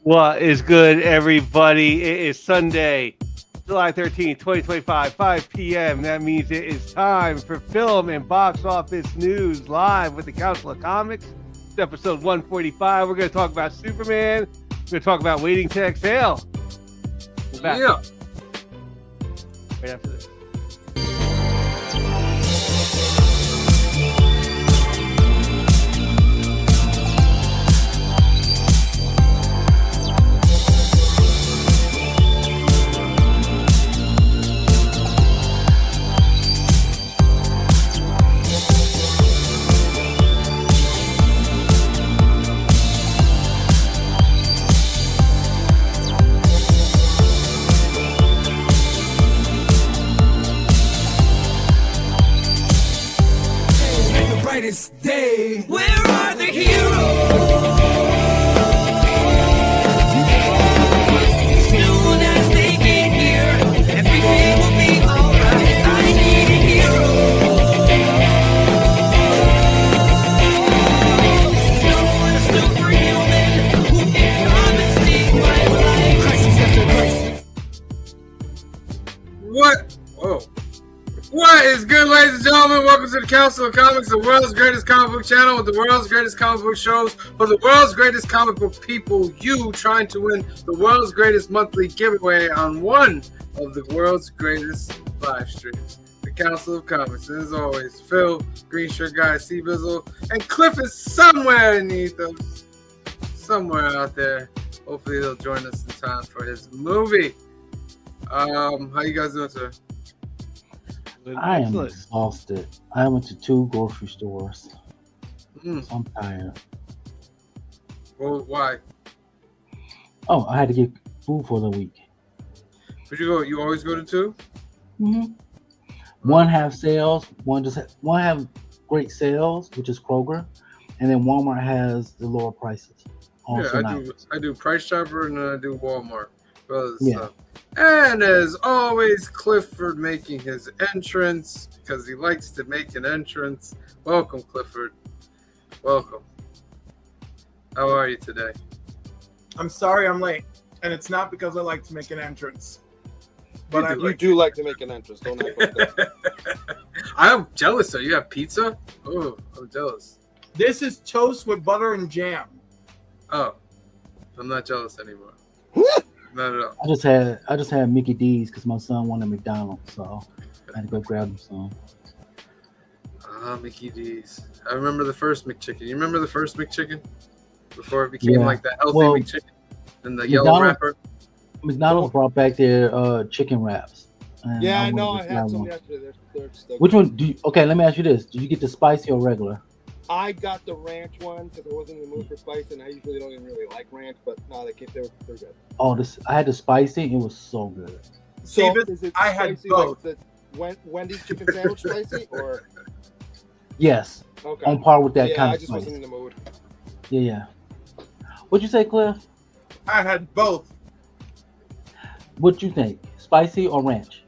What is good, everybody? It is Sunday, July 13th, 2025, 5 p.m. That means it is time for film and box office news live with the Council of Comics. It's episode 145. We're going to talk about Superman. We're going to talk about Waiting to Exhale. We're back. Yeah. Right after this. Day. Where are the heroes? Soon as they get here, everything will be alright. I need a hero. Someone superhuman who can come and save my life. Crisis after crisis. What? Whoa. What is good, ladies and gentlemen? Welcome to the Council of Comics, the world's greatest comic book channel with the world's greatest comic book shows for the world's greatest comic book people. You trying to win the world's greatest monthly giveaway on one of the world's greatest live streams. The Council of Comics. And as always, Phil, Green Shirt Guy, C-Bizzle, and Cliff is somewhere beneath us. Somewhere out there. Hopefully he'll join us in time for his movie. How you guys doing today? I am exhausted. I went to 2 grocery stores. So I'm tired. Well, why? Oh, I had to get food for the week. Where'd you go? You always go to 2? Mm-hmm. One have sales. One have great sales, which is Kroger, and then Walmart has the lower prices. I do Price Chopper and then I do Walmart. Yeah. And as always, Clifford making his entrance because he likes to make an entrance. Welcome, Clifford. Welcome. How are you today? I'm sorry I'm late, and it's not because I like to make an entrance. But You do like to make an entrance, don't act like that. I'm jealous, though. You have pizza? Oh, I'm jealous. This is toast with butter and jam. Oh, I'm not jealous anymore. Not at all. I just had Mickey D's because my son wanted McDonald's, so I had to go grab him some. Mickey D's. I remember the first McChicken. You remember the first McChicken? Before it became like that healthy McChicken and the yellow wrapper? McDonald's brought back their chicken wraps. Yeah, I know. I had some yesterday. They're still Which good. one? Okay, let me ask you this. Did you get the spicy or regular? I got the ranch one because I wasn't in the mood for spice, and I usually don't even really like ranch, but no, they're good. Oh, I had the spicy. It was so good. So See, is it I had spicy both. like the Wendy's chicken sandwich spicy, or Yes, okay? on par with that Yeah, kind I of just spice. wasn't in the mood. Yeah. What'd you say, Cliff? I had both. What you think? Spicy or ranch?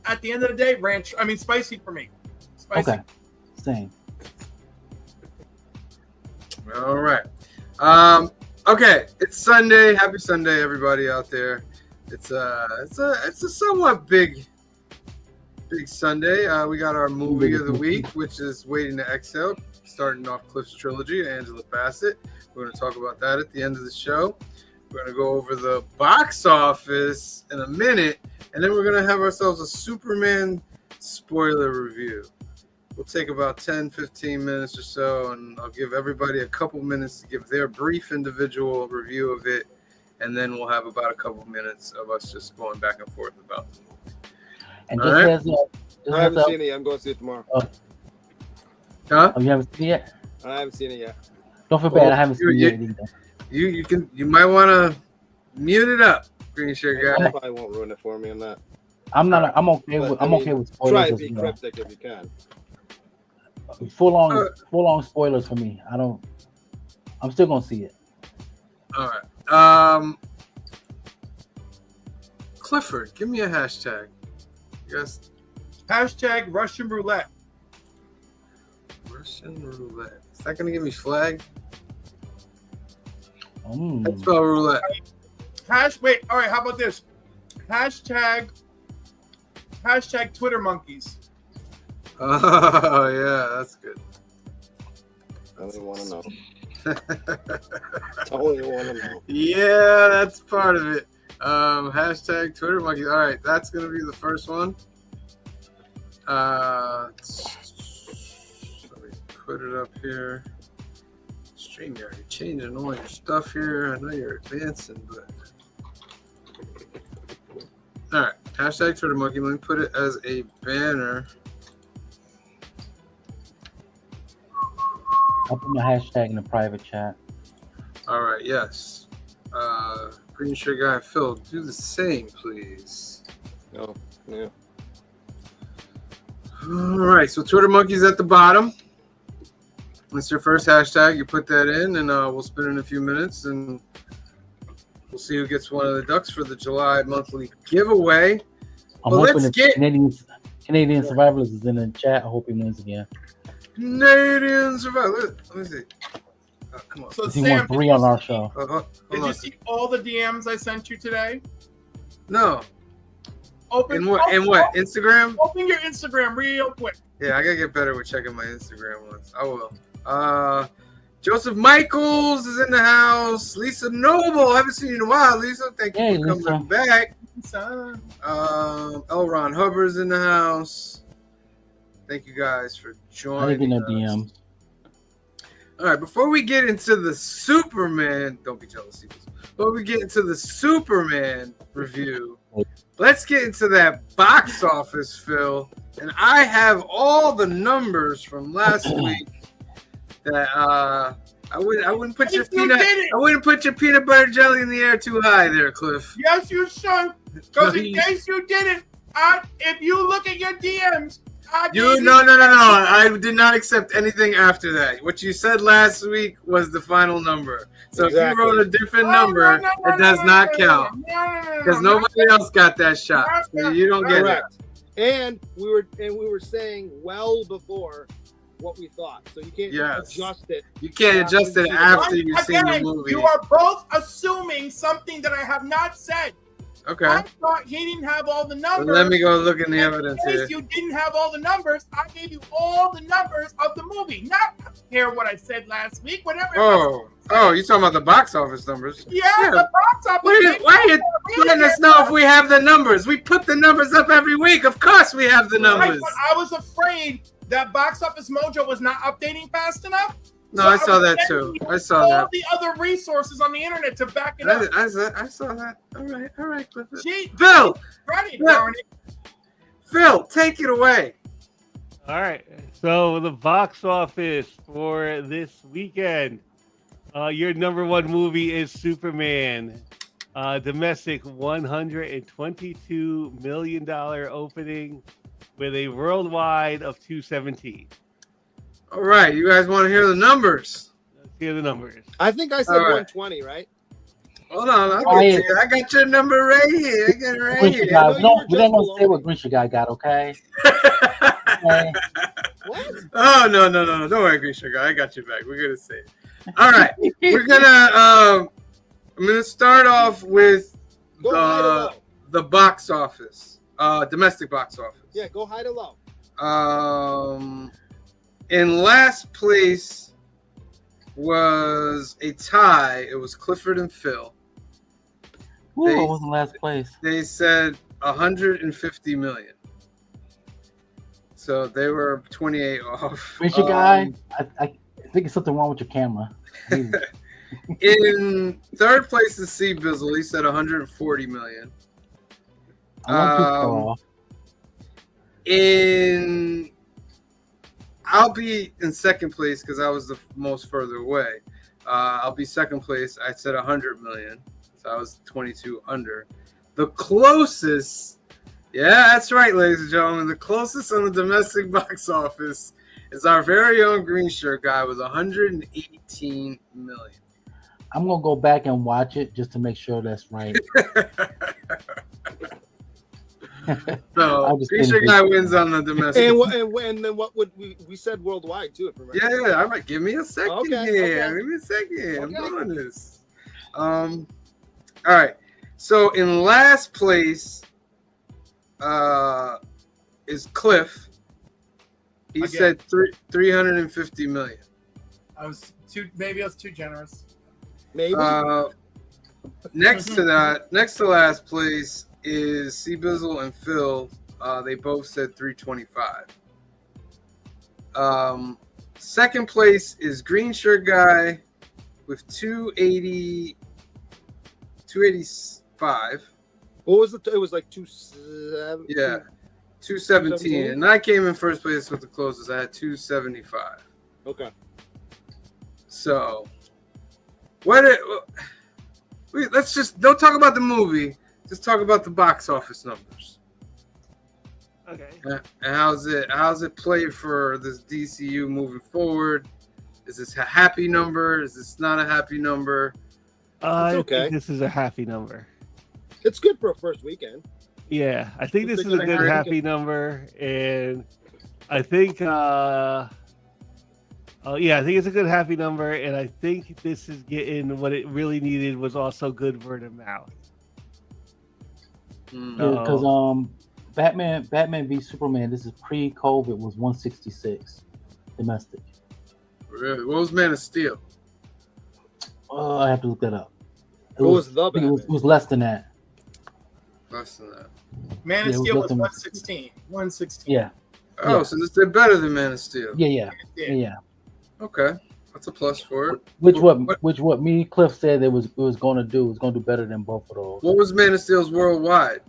At the end of the day, spicy for me. Spicy. Okay. Same. All right. Okay. It's Sunday. Happy Sunday, everybody out there. It's a somewhat big Sunday. We got our movie of the week, which is Waiting to Exhale, starting off Cliff's trilogy, Angela Bassett. We're going to talk about that at the end of the show. We're going to go over the box office in a minute, and then we're going to have ourselves a Superman spoiler review. We'll take about 10, 15 minutes or so, and I'll give everybody a couple minutes to give their brief individual review of it, and then we'll have about a couple minutes of us just going back and forth about the movie. And All just right. I haven't seen it yet. I'm going to see it tomorrow. Huh? Oh, you haven't seen it yet? I haven't seen it yet. Don't feel bad. I haven't seen it yet either. You might want to mute it up, Green Shirt Guy. I probably won't ruin it for me on that. I'm okay with spoilers. Try to as be well. cryptic if you can. Full on spoilers for me. I'm still gonna see it. All right. Clifford, give me a hashtag. Yes. Hashtag Russian roulette. Russian roulette. Is that going to give me flag? Let's spell roulette. Wait, all right, how about this? Hashtag Twitter monkeys. Oh yeah, that's good. I don't even want to know. Don't even want to know. Yeah, that's part of it. Hashtag Twitter monkeys. All right, that's gonna be the first one. Let me put it up here. StreamYard, you're changing all your stuff here. I know you're advancing, but all right. Hashtag Twitter monkey. Let me put it as a banner. I'll put my hashtag in the private chat. All right. Yes. Green shirt guy Phil, do the same, please. No. Yeah. All right. So Twitter monkeys at the bottom. That's your first hashtag. You put that in, and we'll spin it in a few minutes, and we'll see who gets one of the ducks for the July monthly giveaway. I'm Well, hoping let's the get- Canadian Survivors is in the chat. I hope he wins again. Canadian Survivor. Let me see. Come on. So He Sam, won 3 on our show. Hold did on. you see all the DMs I sent you today? No. Open In what? Instagram? Open your Instagram real quick. Yeah, I gotta get better with checking my Instagram ones. I will. Joseph Michaels is in the house. Lisa Noble, haven't seen you in a while. Lisa, thank you Hey, for coming Lisa. back. Son. L. Ron Hubbard's in the house. Thank you guys for I joining didn't get no us. DMs. All right, before we get into the Superman, don't be jealous, Eagles. Before we get into the Superman review, let's get into that box office, Phil. And I have all the numbers from last week that I wouldn't put your If you did it. I wouldn't put your peanut butter jelly in the air too high there, Cliff. Yes, you should. Because in case you didn't, if you look at your DMs, No. I did not accept anything after that. What you said last week was the final number. So if Exactly. you wrote a different number, it does not count because nobody else got that shot. So you don't get it. Correct. And we were saying well before what we thought, so you can't Yes. adjust it. You can't adjust it after you've seen the Again, movie. you are both assuming something that I have not said. Okay. I thought he didn't have all the Well, numbers. let me go look in the And evidence in here. case you didn't have all the numbers, I gave you all the numbers of the movie. Not hear what I said last week, whatever. Oh, you talking about the box office numbers? Yeah, the box office. Why are you letting us know if we have the numbers? We put the numbers up every week. Of course we have the Right, numbers. but I was afraid that Box Office Mojo was not updating fast enough. No, So I saw was that sending too. you I saw all that. the other resources on the internet to back it up. I saw that. All right, Clifford. Gee, Phil, Ready, Yeah. darn it. Phil, take it away. All right. So the box office for this weekend, your number one movie is Superman. Domestic $122 million opening with a worldwide of 217. All right, you guys want to hear the numbers? Let's hear the numbers. I think I said All right. 120, right? Hold on, I'll Oh, get yeah. to you. I got your number right here. I got it right Grisha here. guy. No, We you don't were say just what below. Grisha guy got, okay? Okay. What? Oh no! Don't worry, Green Sugar. I got you back. We're gonna say it. All right, we're gonna. I'm gonna start off with Go high to low. the box office, domestic box office. Yeah, go high to low. In last place was a tie. It was Clifford and Phil. Ooh, They- I was in last place. They said 150 million. So they were 28 off. Grisha guy, I think it's something wrong with your camera. In third place is C Bizzle. He said 140 million. I went too far off. I'll be in second place because I was the most further away. I'll be second place. I said 100 million, so I was 22 under. The closest, yeah, that's right, ladies and gentlemen. The closest on the domestic box office is our very own green shirt guy with 118 million. I'm gonna go back and watch it just to make sure that's right. So I'm just green shirt kidding. guy wins on the domestic. And then what would we said worldwide too? If I remember. Yeah, all right. Give me a second Okay, here. okay. Give me a second. I'm Okay. doing this. All right. So in last place is Cliff. He Again. said 350 million. Maybe I was too generous. Maybe. Next to last place is C Bizzle and Phil. They both said 325. Second place is Green Shirt Guy with 285. What was it was like 270. Yeah, 217. And I came in first place with the closest. I had 275. Okay. So, let's just don't talk about the movie. Just talk about the box office numbers. Okay. And how's it play for this DCU moving forward? Is this a happy number? Is this not a happy number? I okay. think this is a happy number. It's good for a first weekend. Yeah, I think this is a good happy number, and I think I think it's a good happy number, and I think this is getting what it really needed was also good word of mouth. Because Batman v Superman, this is pre-COVID, was 166 domestic. Really? What was Man of Steel? I have to look that up. It What was the I think Batman? it was less than that. Less than that. Man of Yeah, it was Steel was less than 116. 116. Yeah, Oh, Yeah. so they're better than Man of Steel. yeah. Okay, that's a plus for it. Which what me and Cliff said it was going to do. It was going to do better than both of those. What was Man of Steel's worldwide?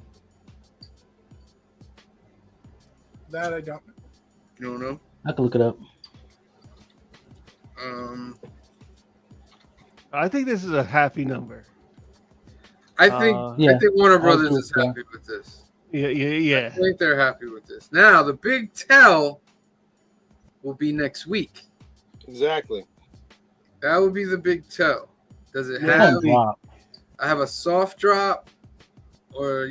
That I don't know. You don't know. I can look it up. I think this is a happy number. I think Warner Brothers is yeah. happy with this. Yeah. I think they're happy with this. Now the big tell will be next week. Exactly. That would be the big tell. Does it It's gonna have drop. I have a soft drop, or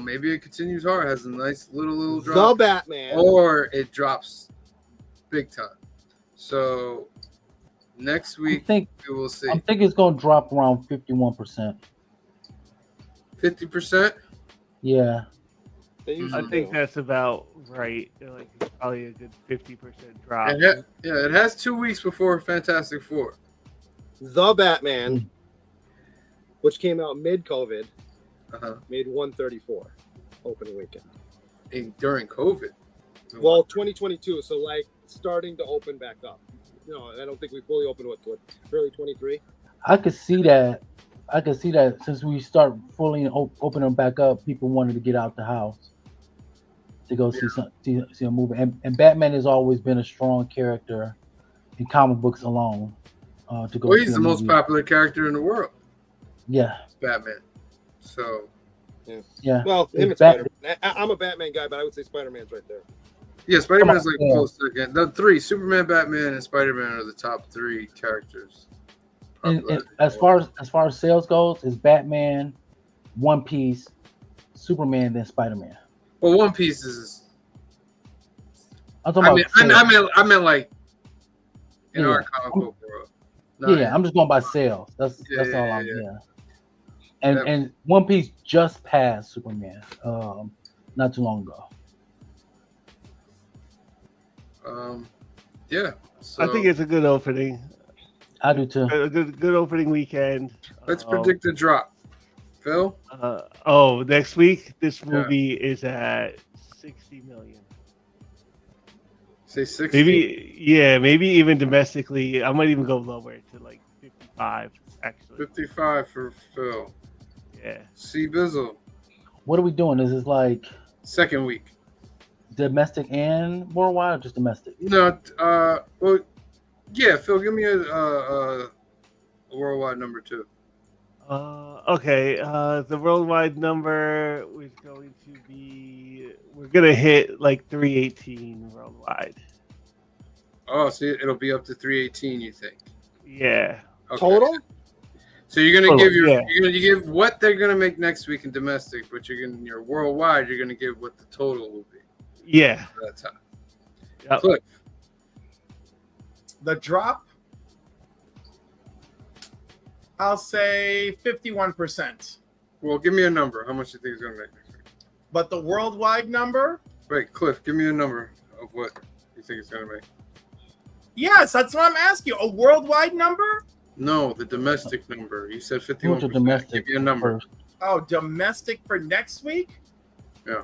maybe it continues hard, has a nice little The drop, Batman. or it drops big time. So next week we will see. I think it's going to drop around 51%. 50%. Yeah. They usually I think do. that's about right. Like it's probably a good 50% drop. It has 2 weeks before Fantastic Four. The Batman, which came out mid-COVID, made 134 opening weekend. During COVID. Well, 2022, so like starting to open back up. No, I don't think we fully opened early 23. I could see that. Since we start fully opening back up, people wanted to get out the house to go see a movie. And Batman has always been a strong character in comic books alone. To go. Well, he's the most popular character in the world. Yeah. Batman. So. Yeah. Well, him and Spider-Man. I'm a Batman guy, but I would say Spider-Man's right there. Yeah, Spider-Man's like close second. The three, Superman, Batman, and Spider-Man are the top 3 characters. And as far as sales goes, it's Batman, One Piece, Superman, then Spider-Man. Well, One Piece is. I meant like in our comic book world. I'm just going by sales. That's all I'm. Yeah. And One Piece just passed Superman, not too long ago. So I think it's a good opening. I do too. A good opening weekend. Let's predict the drop. Phil? Next week this movie is at 60 million. Say 60. Maybe even domestically. I might even go lower to like 55 actually. 55 for Phil. Yeah. C Bizzle. What are we doing? Is this like second week? Domestic and worldwide, or just domestic? No, well, yeah, Phil, give me a worldwide number 2. Okay. The worldwide number is going to be. We're gonna hit like 318 worldwide. Oh, so it'll be up to 318. You think? Yeah. Okay. Total? So you're gonna Total, you're gonna give what they're gonna make next week in domestic, but your worldwide, you're gonna give what the total will be. Yeah. That time. Yep. Cliff. The drop. I'll say 51%. Well, give me a number. How much do you think it's gonna make next week? But the worldwide number? Wait, Cliff, give me a number of what you think it's gonna make. Yes, that's what I'm asking you. A worldwide number? No, the domestic number. You said What's the 51%. domestic Give me a number. first? Oh, domestic for next week? Yeah.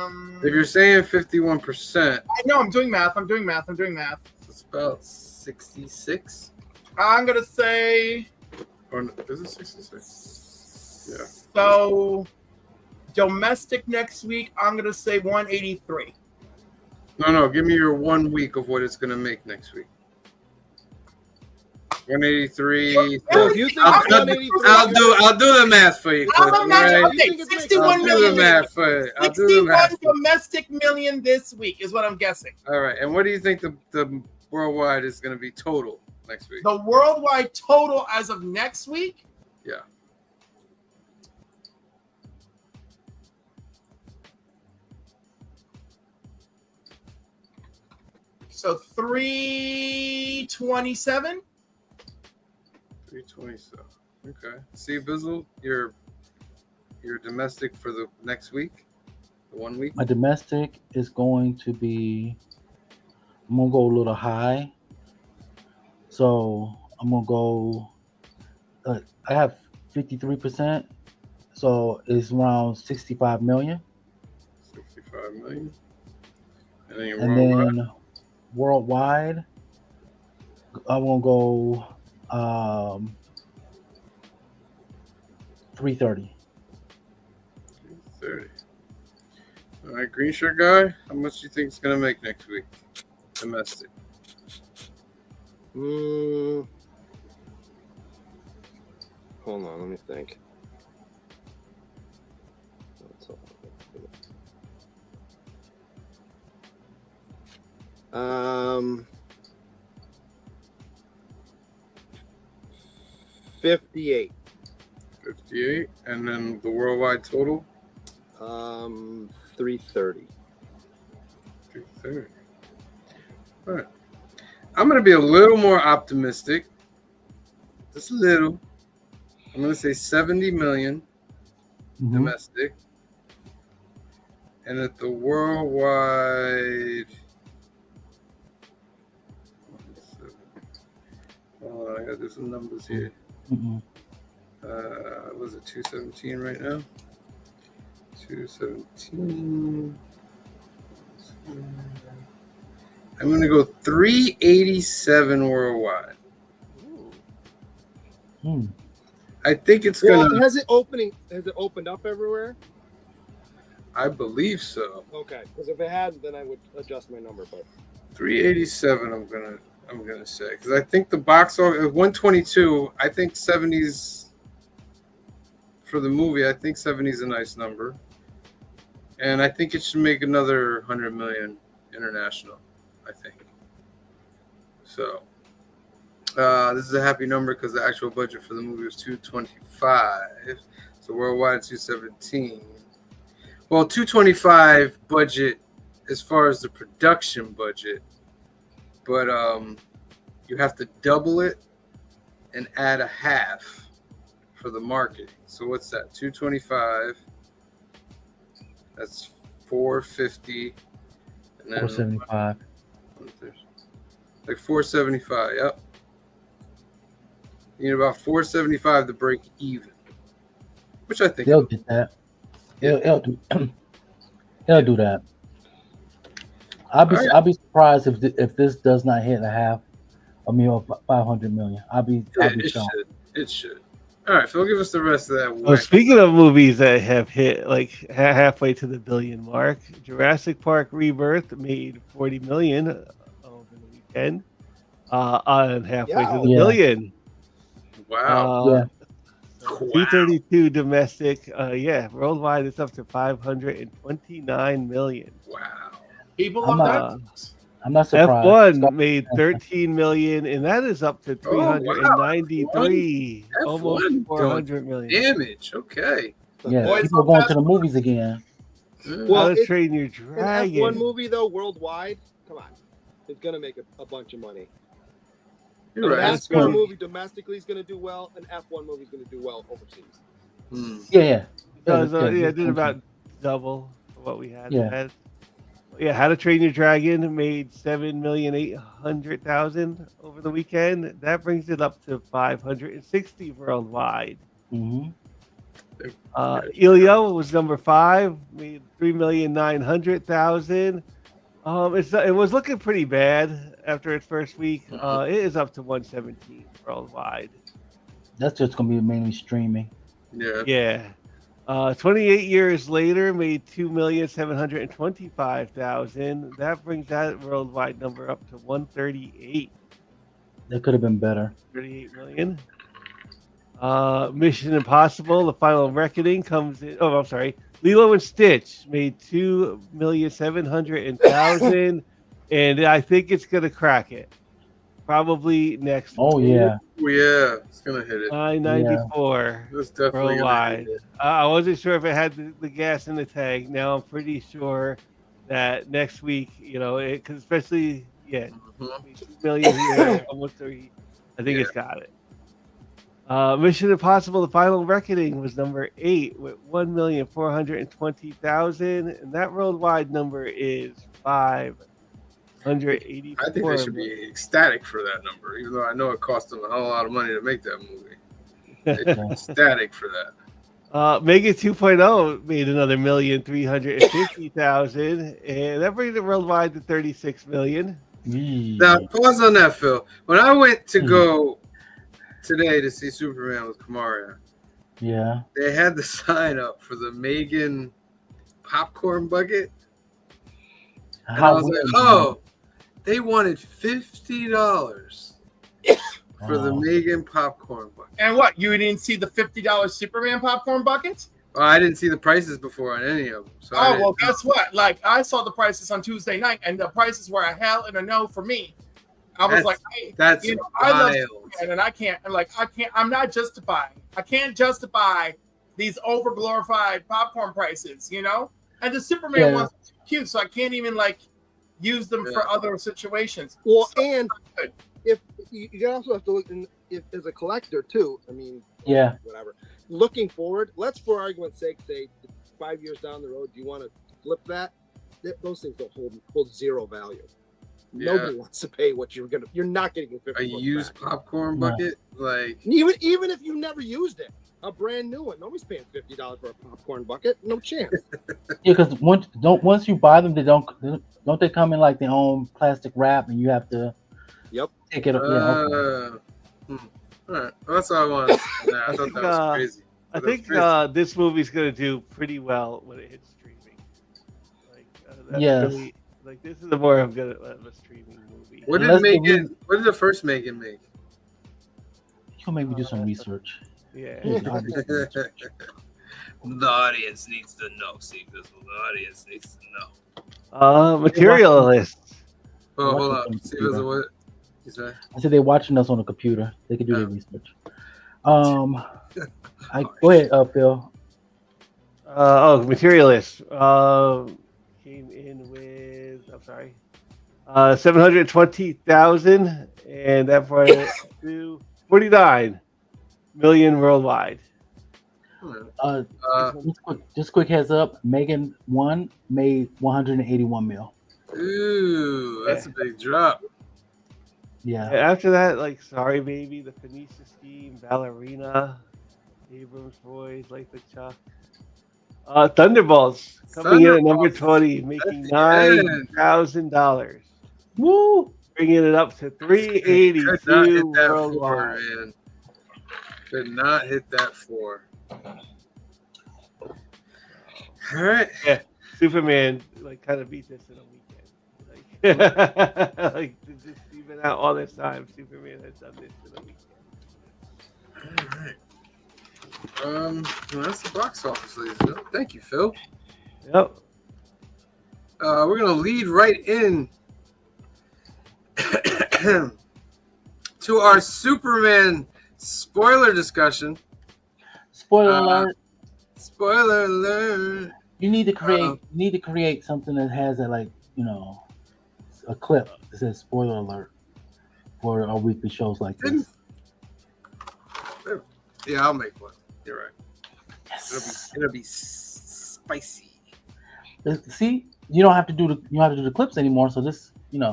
Um, If you're saying 51%, I know I'm doing math. it's about 66. I'm gonna say Or is it 66? Yeah. so. Domestic next week, I'm gonna say 183. No. Give me your 1 week of what it's gonna make next week. 183. So if you think I'll, it's 183, I'll do the math for you. I'm Cliff, imagining, all right? okay, You think it's 61 I'll do the million. math for you. I'll do the 61 math. domestic million this week is what I'm guessing. All right. And what do you think the worldwide is going to be total next week? The worldwide total as of next week? Yeah. So 327. 327. Okay. See, Bizzle, your domestic for the next week, the 1 week. My domestic is going to be. I'm gonna go a little high. So I'm gonna go. I have 53%, so it's around 65 million. 65 million. And then your And worldwide. then worldwide, I'm gonna go 330. 30. All right, green shirt guy. How much do you think it's gonna make next week? Domestic. Hold on, let me think. Um, 58. 58. And then the worldwide total? 330. 330. All right. I'm going to be a little more optimistic. Just a little. I'm going to say 70 million Mhm. domestic. And at the worldwide. Oh, I got to do some numbers here. Mhm. Was it 217 right now? 217. I'm going to go 387 worldwide. Hmm. I think it's Well, going to. has it opened up everywhere? I believe so. Okay, because if it hadn't, then I would adjust my number. But 387. I'm gonna say because I think the box office 122. I think 70s for the movie. I think 70 is a nice number, and I think it should make another 100 million international. I think so. This is a happy number because the actual budget for the movie was 225. So worldwide 217. Well, 225 budget as far as the production budget, but you have to double it and add a half for the marketing. So what's that? 225. That's 450. And then 475. like 475. Yep. You need about 475 to break even, which I think They'll get that. They'll do. They'll do that. I'll be surprised if this does not hit a half a million, 500 million. I'll be it shocked. should. It should. All right, Phil, give us the rest of that. Well, speaking of movies that have hit like halfway to the billion mark, Jurassic Park Rebirth made 40 million over the weekend, on halfway to the Yeah. billion. Wow. Yeah. 232 domestic. Worldwide it's up to 529 million. Wow. People I'm love that. I'm not surprised. F1 made 13 million, and that is up to 393, F1 almost doing 400 million. Damage. Okay. Yeah, Boys people are love going fast to the food. movies again. Well, How to it- Train Your an Dragon. F1 movie though worldwide, come on, it's gonna make a bunch of money. You're A right. NASCAR movie domestically is going to do well. An F1 movie is going to do well overseas. Yeah. It did about double what we had. Yeah. Yeah, How to Train Your Dragon made 7,800,000 over the weekend. That brings it up to 560 worldwide. Mm-hmm. Elio was number 5, made 3,900,000. It was looking pretty bad after its first week. It is up to 117 worldwide. That's just gonna be mainly streaming. Yeah. Yeah. 28 years later, made 2,725,000. That brings that worldwide number up to 138. That could have been better. 38 million. Mission Impossible: The Final Reckoning comes in. Oh, I'm sorry. Lilo and Stitch made 2,700,000, and I think it's gonna crack it. Probably next. Oh yeah. Oh, yeah. It's gonna hit it. 994 It's definitely worldwide. gonna hit it. I wasn't sure if it had the gas in the tank. Now I'm pretty sure that next week, because especially 2 million here, almost 3. I think it's got it. Mission Impossible: The Final Reckoning was number 8 with 1,420,000, and that worldwide number is 584. I think they should be ecstatic for that number, even though I know it cost them a whole lot of money to make that movie. They're ecstatic for that. Mega 2.0 made another 1,350,000, and that brings it worldwide to 36 million. Now, pause on that, Phil. When I went to go today to see Superman with Kamara, they had the sign up for the Megan popcorn bucket. And I was like, oh, they wanted $50 for the Megan popcorn bucket. And what? You didn't see the $50 Superman popcorn buckets? Well, I didn't see the prices before on any of them. So well, guess what? Like, I saw the prices on Tuesday night, and the prices were a hell and a no for me. I was like, hey, that's I love Superman, and I can't, I'm not justifying. I can't justify these overglorified popcorn prices, And the Superman ones are cute, so I can't even use them for other situations. Well, so, and if you also have to look if as a collector too. I mean, whatever. Looking forward, let's for argument's sake say 5 years down the road, do you want to flip that? Those things don't hold zero value. Nobody wants to pay what you're not getting a used popcorn bucket, like even if you never used it, a brand new one. Nobody's paying $50 for a popcorn bucket. No chance. Because once you buy them, don't they come in like their own plastic wrap, and you have to take it up. All right. Well, that's all I wanted. I thought that was crazy. I think this movie's gonna do pretty well when it hits streaming. Really, this is the more of a streaming movie. What did the first Megan make? You'll make me do some research. Yeah. The audience needs to know. See, because the audience needs to know. Materialists. Oh, hold on. See, what? I said they're watching us on the computer. They can do their research. Go ahead, Phil. Materialists came in with 720,000, and that brought it to 49 million worldwide. Just quick heads up. Megan 1 made 181 mil. Ooh, that's a big drop. Yeah. After that, Sorry Baby, The Phoenicia Scheme, Ballerina, Abrams Boys, Like the Chuck. Thunderbolts coming in at number 20, making $9,000. Woo! Bringing it up to 382 worldwide. Man. Could not hit that 4. All right. Yeah, Superman kind of beat this in a weekend. Just even out all this time, Superman has done this in a weekend. All right. Well, that's the box office, ladies and gentlemen. Thank you, Phil. Yep. We're gonna lead right in to our Superman spoiler discussion. Spoiler alert! Spoiler alert! You need to create something that has a clip that says spoiler alert for our weekly shows like this. Yeah, I'll make one. You're right. Yes. It'll be spicy. See, you don't have to do the clips anymore. So this, Yeah,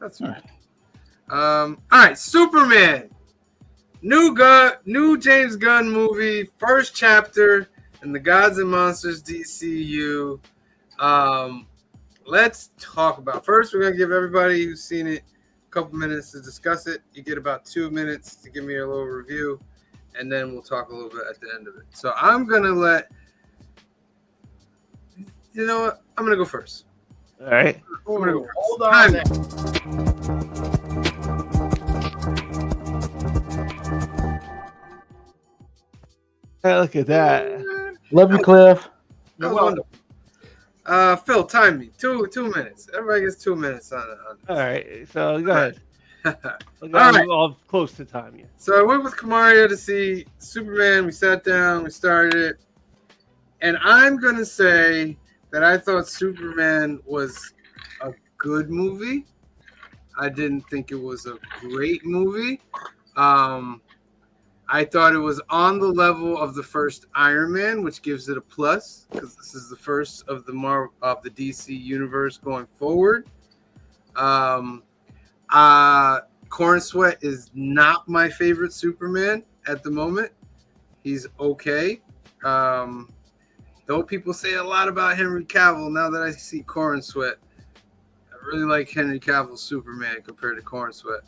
that's All right. All right, Superman. New James Gunn movie, first chapter in the Gods and Monsters DCU. Let's talk about. First, we're gonna give everybody who's seen it a couple minutes to discuss it. You get about 2 minutes to give me a little review, and then we'll talk a little bit at the end of it. So I'm gonna let. You know what? I'm gonna go first. All right. I'm gonna go first. Hold on. There. Hey, look at that. Love you, Cliff. That was Well, wonderful. Phil, time me. 2 minutes. Everybody gets 2 minutes on it. All right. So go ahead. All I'm right. all close to time. Yeah. So I went with Kamaria to see Superman. We sat down, we started it. And I'm going to say that I thought Superman was a good movie. I didn't think it was a great movie. I thought it was on the level of the first Iron Man, which gives it a plus because this is the first of the DC universe going forward. Corn Sweat is not my favorite Superman at the moment. He's okay. Though people say a lot about Henry Cavill, now that I see Corn Sweat, I really like Henry Cavill's Superman compared to Corn Sweat.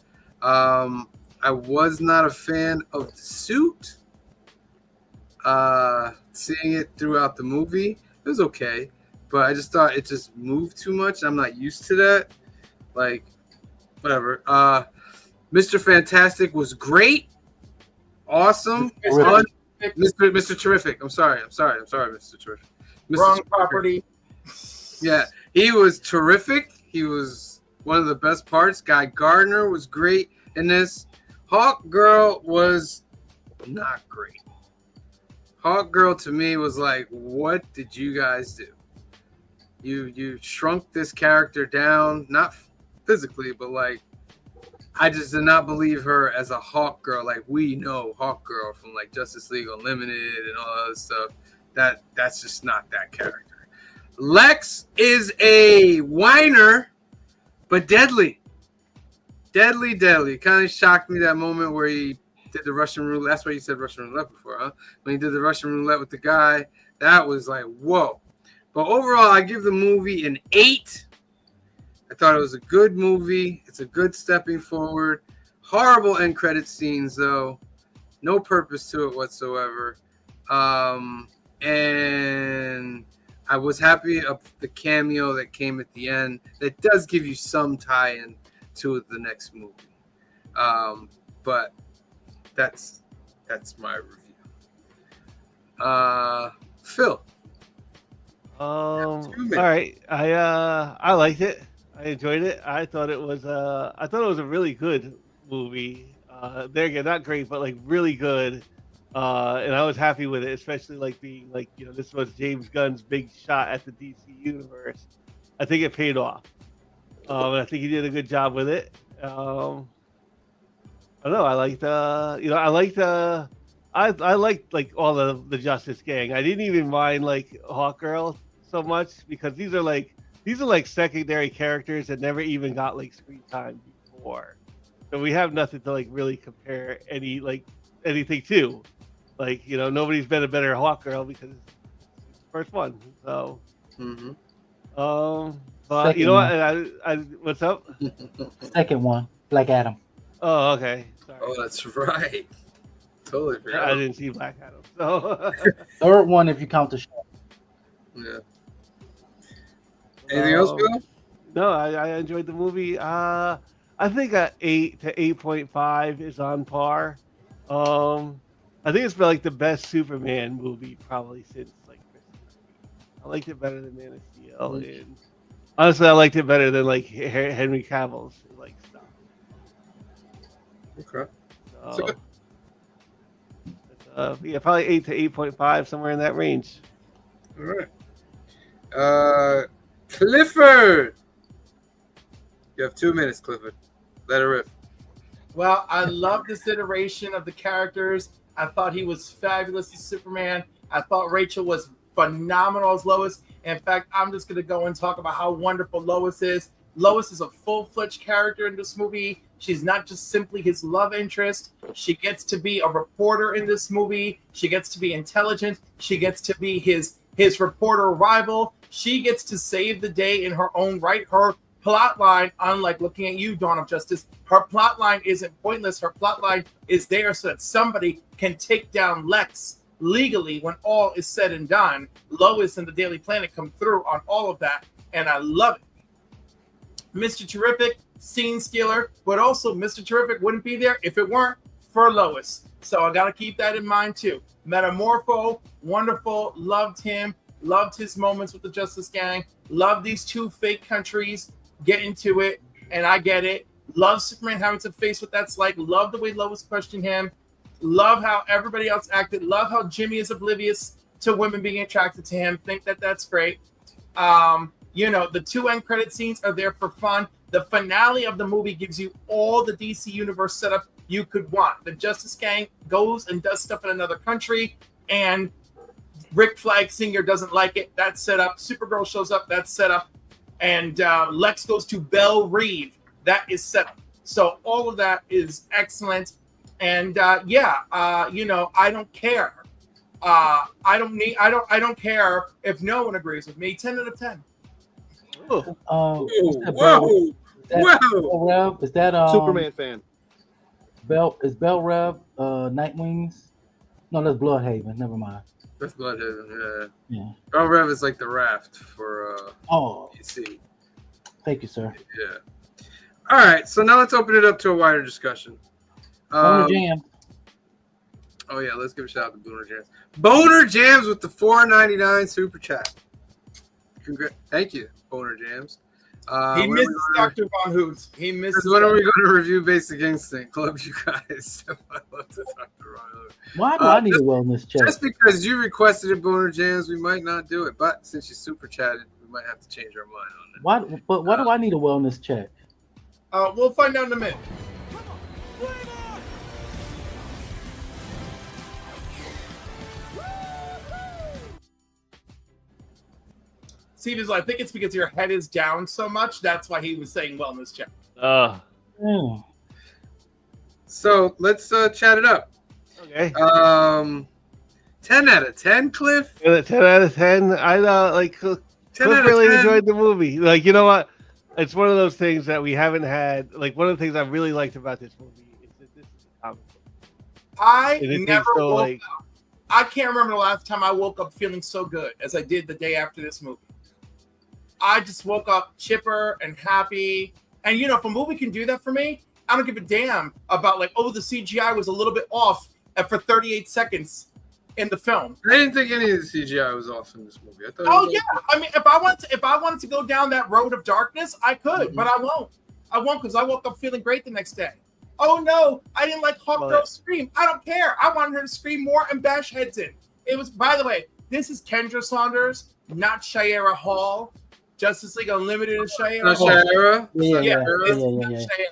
I was not a fan of the suit. Seeing it throughout the movie, it was okay, but I just thought it just moved too much. I'm not used to that. Like, whatever. Mr. Fantastic was great, awesome, fun. Mr. Terrific. I'm sorry, Mr. Terrific. wrong property. Yeah, he was terrific. He was one of the best parts. Guy Gardner was great in this. Hawk Girl was not great. Hawk Girl to me was like, what did you guys do? You shrunk this character down, not physically, but like, I just did not believe her as a Hawk Girl. Like, we know Hawk Girl from like Justice League Unlimited and all that other stuff. That's just not that character. Lex is a whiner, but deadly. Deadly. Kind of shocked me that moment where he did the Russian roulette. That's why you said Russian roulette before, huh? When he did the Russian roulette with the guy, that was like, whoa. But overall, I give the movie an 8. I thought it was a good movie. It's a good stepping forward. Horrible end credit scenes, though. No purpose to it whatsoever. And I was happy of the cameo that came at the end. That does give you some tie-in to the next movie. But that's my review. Phil. All right. I liked it. I enjoyed it. I thought it was a really good movie. There again, not great, but like really good. And I was happy with it, especially like being like, this was James Gunn's big shot at the DC universe. I think it paid off. I think he did a good job with it. I don't know. I liked like all the Justice Gang. I didn't even mind like Hawkgirl so much because these are like secondary characters that never even got like screen time before. So we have nothing to like really compare anything to. Like, nobody's been a better Hawkgirl because it's the first one. So but Second you know one. what? I what's up? Second one, Black Adam. Oh, okay. Sorry. Oh, that's right. Totally forgot. I didn't see Black Adam. So Third one, if you count the show. Yeah. Anything else, Bill? No, I enjoyed the movie. I think a 8 to 8.5 is on par. I think it's been like the best Superman movie probably since like I liked it better than Man of Steel, and honestly, I liked it better than like Henry Cavill's like stuff. Okay. Yeah, probably 8 to 8.5, somewhere in that range. All right. Clifford. You have 2 minutes, Clifford. Let it rip. Well, I love this iteration of the characters. I thought he was fabulous as Superman. I thought Rachel was phenomenal as Lois. In fact, I'm just going to go and talk about how wonderful Lois is. Lois is a full-fledged character in this movie. She's not just simply his love interest. She gets to be a reporter in this movie. She gets to be intelligent. She gets to be his reporter rival. She gets to save the day in her own right. Her plot line, unlike looking at you, Dawn of Justice, her plot line isn't pointless. Her plot line is there so that somebody can take down Lex legally when all is said and done. Lois and the Daily Planet come through on all of that, and I love it. Mr. Terrific, scene stealer, but also Mr. Terrific wouldn't be there if it weren't for Lois. So I got to keep that in mind too. Metamorpho, wonderful, loved him, loved his moments with the Justice Gang, loved these two fake countries, get into it, and I get it. Love Superman having to face what that's like, love the way Lois questioned him, love how everybody else acted, love how Jimmy is oblivious to women being attracted to him, think that that's great. The two end credit scenes are there for fun. The finale of the movie gives you all the DC Universe setup you could want. The Justice Gang goes and does stuff in another country, and Rick Flag Sr. doesn't like it. That's set up. Supergirl shows up. That's set up. And Lex goes to Belle Reve. That is set up. So all of that is excellent. And I don't care. I don't care if no one agrees with me. 10 out of 10. Whoa! Is that Superman fan? Is Bell Rev Nightwings? No, that's Bloodhaven. Never mind. That's Bloodhaven. Yeah. Bell Rev is like the raft for DC. Thank you, sir. Yeah. All right, so now let's open it up to a wider discussion. Boner Jam. Oh yeah, let's give a shout out to Boner Jams. Boner Jams with the $4.99 super chat. Thank you, Boner Jams. He missed Dr. Von Hoot. He missed. When are we going to review Basic Instinct Club, you guys? I love to Dr. Von Hoot. Why do I need a wellness check? Just because you requested it, Boner Jams, we might not do it. But since you super chatted, we might have to change our mind on it. Why do I need a wellness check? We'll find out in a minute. Steve I think it's because your head is down so much. That's why he was saying wellness check. So let's chat it up. Okay. 10 out of 10, Cliff. 10 out of 10. I Cliff really enjoyed the movie. Like, you know what? It's one of those things that we haven't had. Like, one of the things I really liked about this movie is that this is a comic book. I can't remember the last time I woke up feeling so good as I did the day after this movie. I just woke up chipper and happy. And, if a movie can do that for me, I don't give a damn about the CGI was a little bit off for 38 seconds in the film. I didn't think any of the CGI was off in this movie. I thought I mean, if I wanted to go down that road of darkness, I could, but I won't. I won't because I woke up feeling great the next day. Oh no, I didn't like Hawkgirl scream. I don't care. I wanted her to scream more and bash heads in. It was, by the way, this is Kendra Saunders, not Shayera Hall. Justice League Unlimited is Shayera Hall. Shayera?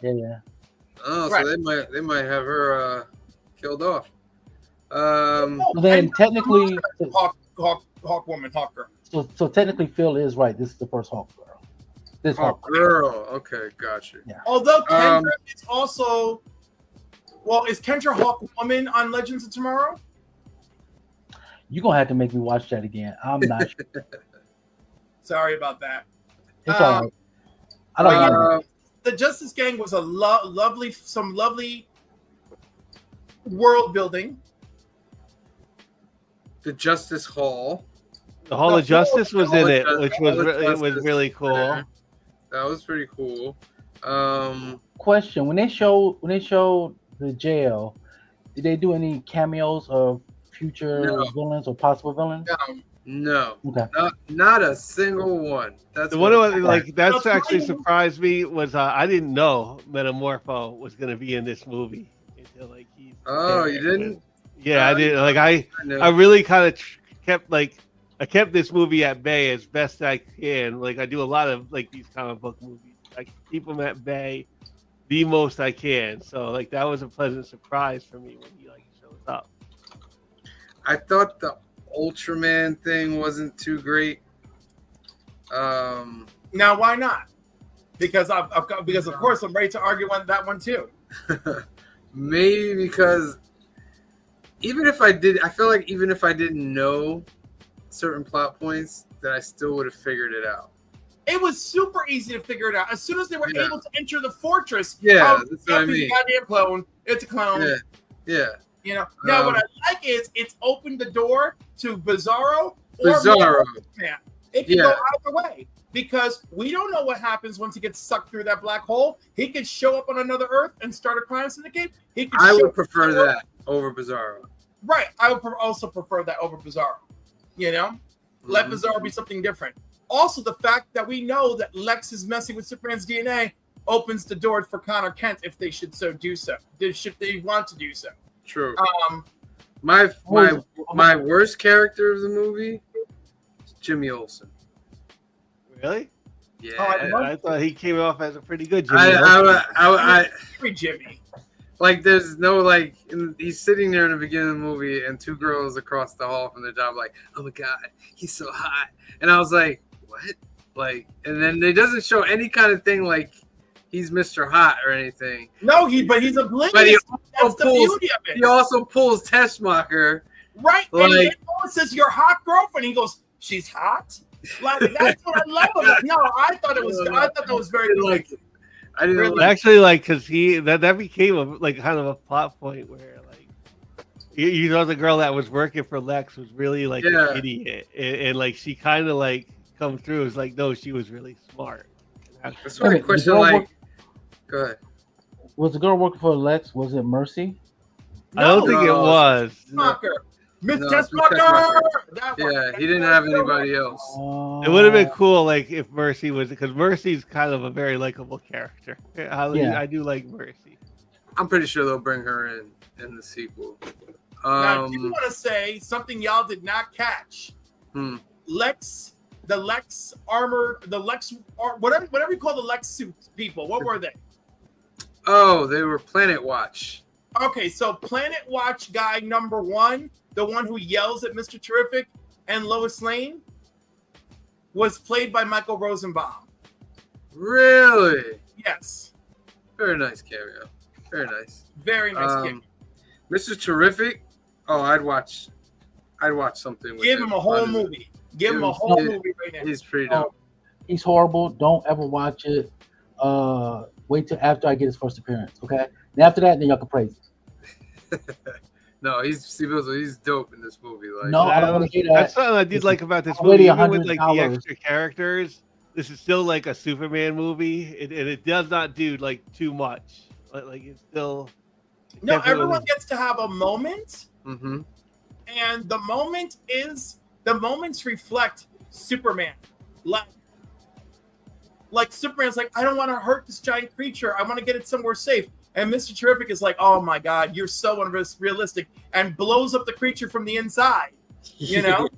Yeah. Oh, right. So they might have her killed off. Then technically, Hawkgirl. So technically, Phil is right. This is the first Hawkgirl. Hawkgirl. Okay, gotcha. Yeah. Although Kendra is also, is Kendra Hawkwoman on Legends of Tomorrow? You're gonna have to make me watch that again. I'm not sure. Sorry about that. It's all right. I don't know. The Justice Gang was a lovely world building. The Justice Hall. The Hall of Justice was in it, which was really cool. There. That was pretty cool. Question: When they showed the jail, did they do any cameos of future villains or possible villains? No. Okay. Not a single one. That's that's actually surprised me was I didn't know Metamorpho was going to be in this movie until you didn't? Yeah, I didn't. I really kind of kept this movie at bay as best I can. I do a lot of these comic book movies. I keep them at bay, the most I can. So like that was a pleasant surprise for me when he like shows up. I thought the Ultraman thing wasn't too great. Now, why not? Because because of course I'm ready to argue on that one too. Maybe because even if I did, I feel like even if I didn't know certain plot points, that I still would have figured it out. It was super easy to figure it out. As soon as they were able to enter the fortress, that's what I mean. He's a goddamn clone. It's a clone. Yeah. You know. Now, what I like is it's opened the door to Bizarro or Bizarro. Man. It can go either way because we don't know what happens once he gets sucked through that black hole. He could show up on another Earth and start a crime syndicate. I would prefer that over Bizarro. Right. I would also prefer that over Bizarro. You know, let Bizarro be something different. Also, the fact that we know that Lex is messing with Superman's DNA opens the door for Connor Kent if they should so do so. Should they want to do so? True. My worst character of the movie is Jimmy Olsen. Really? Yeah. I thought he came off as a pretty good Jimmy. Jimmy. Like, there's no, like, he's sitting there in the beginning of the movie, and two girls across the hall from their job, like, oh my God, he's so hot. And I was like, what? Like, and then it doesn't show any kind of thing like he's Mr. Hot or anything. No, but he's oblivious. But That's the beauty of it. He also pulls Teschmacher. Right. Like, and then says, your hot girlfriend. He goes, she's hot? Like, that's what I love about it. No, I thought that was very good. Like it. I didn't really actually like because that became a like kind of a plot point where like you know the girl that was working for Lex was really like an idiot and like she kind of like come through as like no, she was really smart. That's why the question like go ahead. Was the girl working for Lex? Was it Mercy? I don't think it was. Yeah, he didn't have anybody else. It would have been cool, like if Mercy was, because Mercy's kind of a very likable character. I do like Mercy. I'm pretty sure they'll bring her in the sequel. Now, I do want to say something y'all did not catch. Whatever you call the Lex suit people, what were they? Oh, they were Planet Watch. Okay, so Planet Watch guy number 1, the one who yells at Mr. Terrific and Lois Lane, was played by Michael Rosenbaum. Really? Yes. Very nice cameo. Very nice. Very nice cameo. Mr. Terrific. Oh, I'd watch something with Give him a whole movie. Give him a whole movie right now. He's pretty dope. He's horrible. Don't ever watch it. Wait till after I get his first appearance, okay? And after that, then y'all can praise him. No, he's dope in this movie. Like, no, I don't want to hear that. That's something I did like about this movie. Even with like the extra characters, this is still like a Superman movie, and it does not do like too much. Like it's still. No, everyone gets to have a moment, and the moments reflect Superman. Like Superman's like, I don't want to hurt this giant creature. I want to get it somewhere safe. And Mr. Terrific is like, oh my God, you're so unrealistic, and blows up the creature from the inside, you know?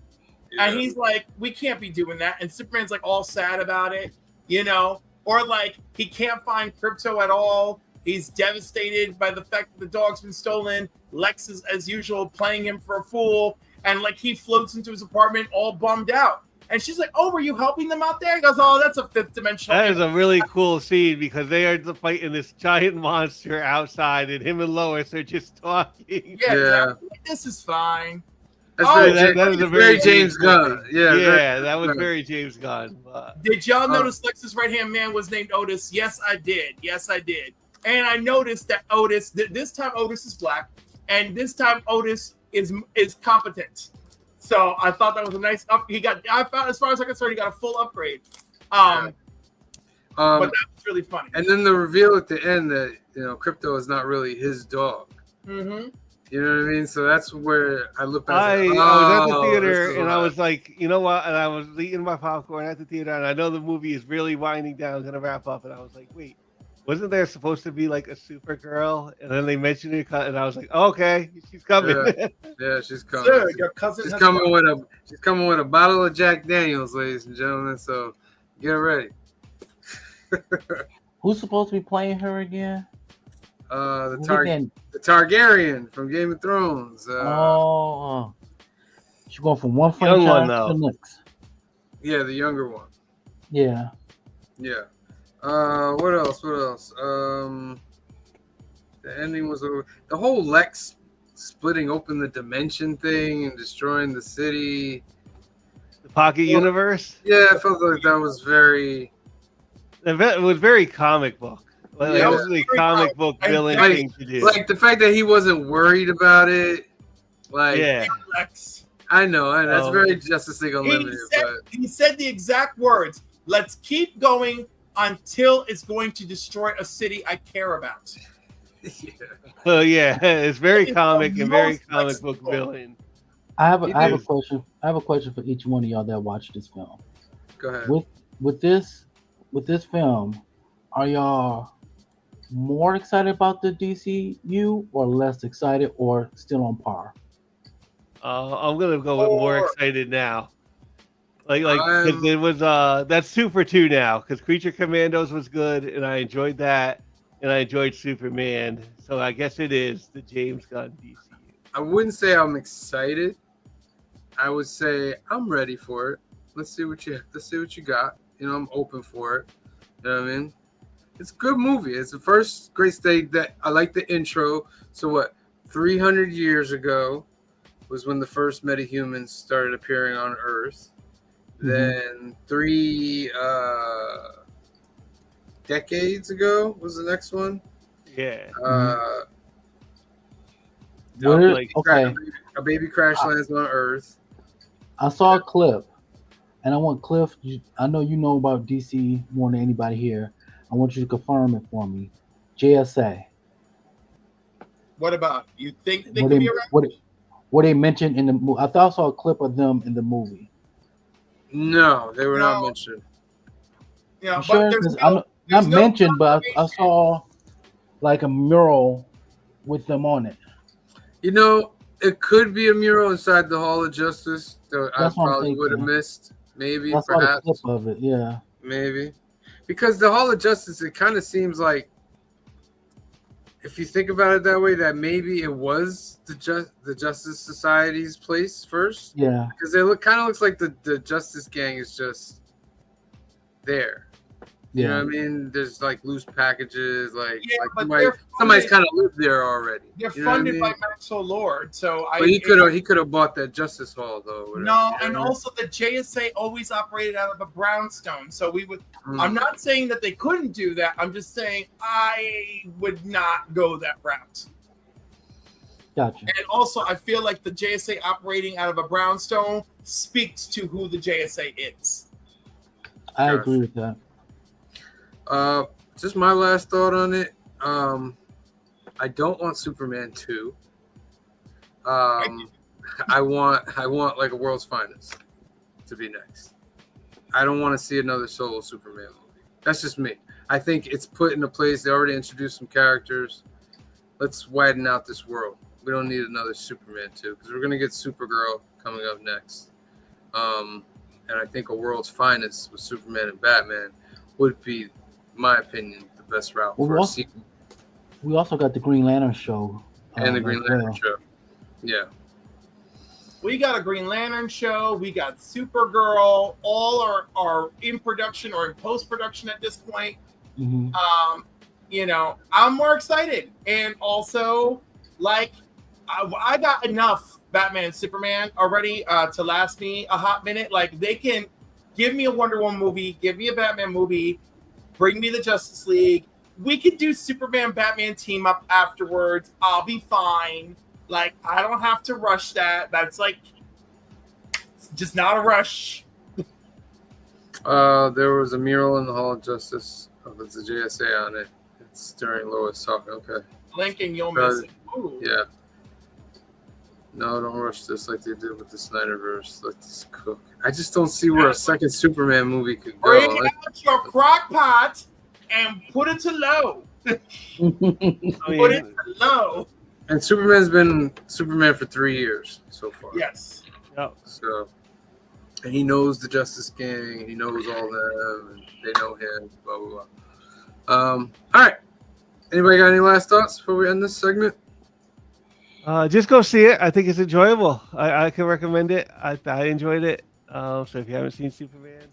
And he's like, we can't be doing that. And Superman's like all sad about it, you know? Or like, he can't find Crypto at all. He's devastated by the fact that the dog's been stolen. Lex is, as usual, playing him for a fool. And like, he floats into his apartment all bummed out. And she's like, oh, were you helping them out there? He goes, oh, that's a fifth dimensional. That is a really cool scene because they are fighting this giant monster outside, and him and Lois are just talking. Yeah. Exactly. This is fine. That was a very James Gunn. Yeah, that was very James Gunn. Did y'all notice Lex's right-hand man was named Otis? Yes, I did. And I noticed that Otis, this time Otis is black, and this time Otis is competent. So I thought that was a nice up. I found, as far as I can concerned, he got a full upgrade. But that was really funny. And then the reveal at the end that Crypto is not really his dog. Mm-hmm. You know what I mean? So that's where I looked. I was at the theater and I was like, you know what? And I was eating my popcorn at the theater, and I know the movie is really winding down, going to wrap up, and I was like, wait. Wasn't there supposed to be like a Supergirl? And then they mentioned it, and I was like, oh, "Okay, she's coming." Yeah, she's coming. Sir, your cousin she's coming with a bottle of Jack Daniels, ladies and gentlemen. So get ready. Who's supposed to be playing her again? The Who's it been? Targaryen from Game of Thrones. She's going from one Young one, franchise to though. the next. Yeah, the younger one. Yeah. Yeah. What else? What else? The ending was the whole Lex splitting open the dimension thing and destroying the city. The Pocket Universe. Yeah, I felt like that was very. It was very comic book. Like, Yeah. it was a comic book villain Like- thing to do. Like the fact that he wasn't worried about it. Like, yeah. Lex. I know, and that's Oh. very Justice League Unlimited. He said the exact words. Let's keep going until it's going to destroy a city I care about. But yeah. So yeah, it's very It's comic the and very most comic book flexible. villain. I have He a did. question. I have a question for each one of y'all that watched this film. Go ahead. With this film, are y'all more excited about the DCU or less excited or still on par? I'm gonna go with more excited now. Like because I'm- it was that's 2 for 2 now because Creature Commandos was good and I enjoyed that and I enjoyed Superman. So I guess it is the James Gunn DCU. I wouldn't say I'm excited. I would say I'm ready for it. Let's see what you got. You know, I'm open for it. You know what I mean? It's a good movie. It's the first great state that I like the intro. So what? 300 years ago was when the first metahumans started appearing on Earth. Then 3 decades ago was the next one. Yeah. Where- like- okay, A baby crash lands on Earth. I saw a clip, and I want Cliff. I know you know about DC more than anybody here. I want you to confirm it for me. JSA. What about you? Think they What could they, be around? what they mentioned in the movie. I thought I saw a clip of them in the movie. No, they were not No. mentioned. Yeah, I'm but sure there's I'm no, not mentioned, but I saw like a mural with them on it. You know, it could be a mural inside the Hall of Justice that I That's what I'm probably would have thinking. missed. Maybe, I saw the perhaps, clip of it. Yeah. maybe. Because the Hall of Justice, it kind of seems like, if you think about it that way, that maybe it was the Justice Society's place first. Yeah. Because it looks like the Justice Gang is just there. You know Yeah. what I mean? There's like loose packages, like, Yeah, like but somebody's they're kind of lived there already. They're You know what I funded mean? by Maxwell Lord, so But he could have bought that Justice Hall though. whatever, No, you and know? also the JSA always operated out of a brownstone. So we would. Mm. I'm not saying that they couldn't do that. I'm just saying I would not go that route. Gotcha. And also, I feel like the JSA operating out of a brownstone speaks to who the JSA is. I agree with that. Just my last thought on it. I don't want Superman 2. I want like a World's Finest to be next. I don't want to see another solo Superman movie. That's just me. I think it's put into place. They already introduced some characters. Let's widen out this world. We don't need another Superman 2 because we're gonna get Supergirl coming up next. And I think a World's Finest with Superman and Batman would be, in my opinion, the best route Well, for a sequel. We also got the Green Lantern show. And the Green as Lantern well. show. Yeah. We got a Green Lantern show. We got Supergirl. All are in production or in post production at this point. Mhm. You know, I'm more excited, and also like I got enough Batman and Superman already to last me a hot minute. Like they can give me a Wonder Woman movie, give me a Batman movie, bring me the Justice League. We could do Superman Batman team up afterwards. I'll be fine. Like I don't have to rush that. That's like it's just not a rush. There was a mural in the Hall of Justice. Oh, there's a JSA on it. It's during Lois talking. Okay. Lincoln, you'll miss it. Ooh. Yeah. No, don't rush this like they did with the Snyderverse. Let this cook. I just don't see where a second Superman movie could go. Bring Like, out your crock pot and put it to low. I Put mean, it to low. and Superman's been Superman for 3 years so far. Yes. yeah. So, and he knows the Justice Gang. He knows all them. And they know him. Blah blah All right. Anybody got any last thoughts before we end this segment? Just go see it. I think it's enjoyable. I can recommend it. I enjoyed it. So if you haven't seen Superman,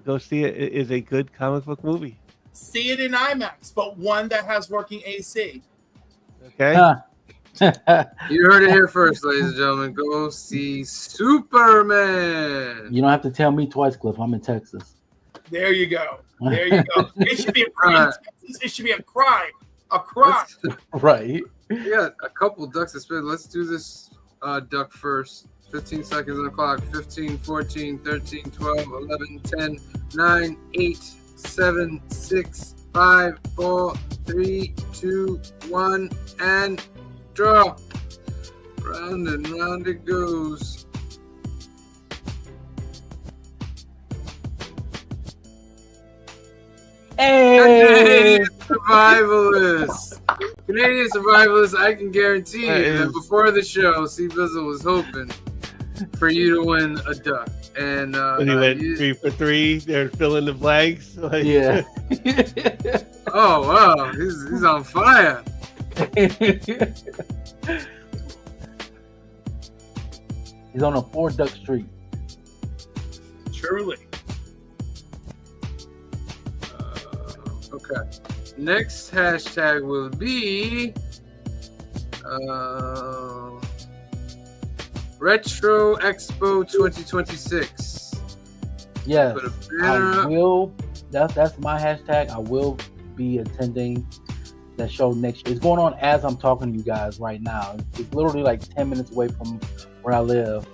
go see it. It is a good comic book movie. See it in IMAX, but one that has working AC. Okay. You heard it here first, ladies and gentlemen. Go see Superman. You don't have to tell me twice, Cliff. I'm in Texas. There you go. There you go. It should be a crime. It should be a crime. A crime. Right. We got a couple ducks to spin. Let's do this duck first. 15 seconds on the clock. 15, 14, 13, 12, 11, 10, 9, 8, 7, 6, 5, 4, 3, 2, 1, and draw. Round and round it goes. Hey! Canadian Survivalists, I can guarantee you that before the show, C Bizzle was hoping for you to win a duck. And he went 3 for 3. They're filling the blanks. Like, Yeah. Oh wow, he's on fire. He's on a 4-duck streak. Truly. Okay. Next hashtag will be Retro Expo 2026. Yes, Put a banner I up. will. That's my hashtag. I will be attending that show next year. It's going on as I'm talking to you guys right now. It's literally like 10 minutes away from where I live,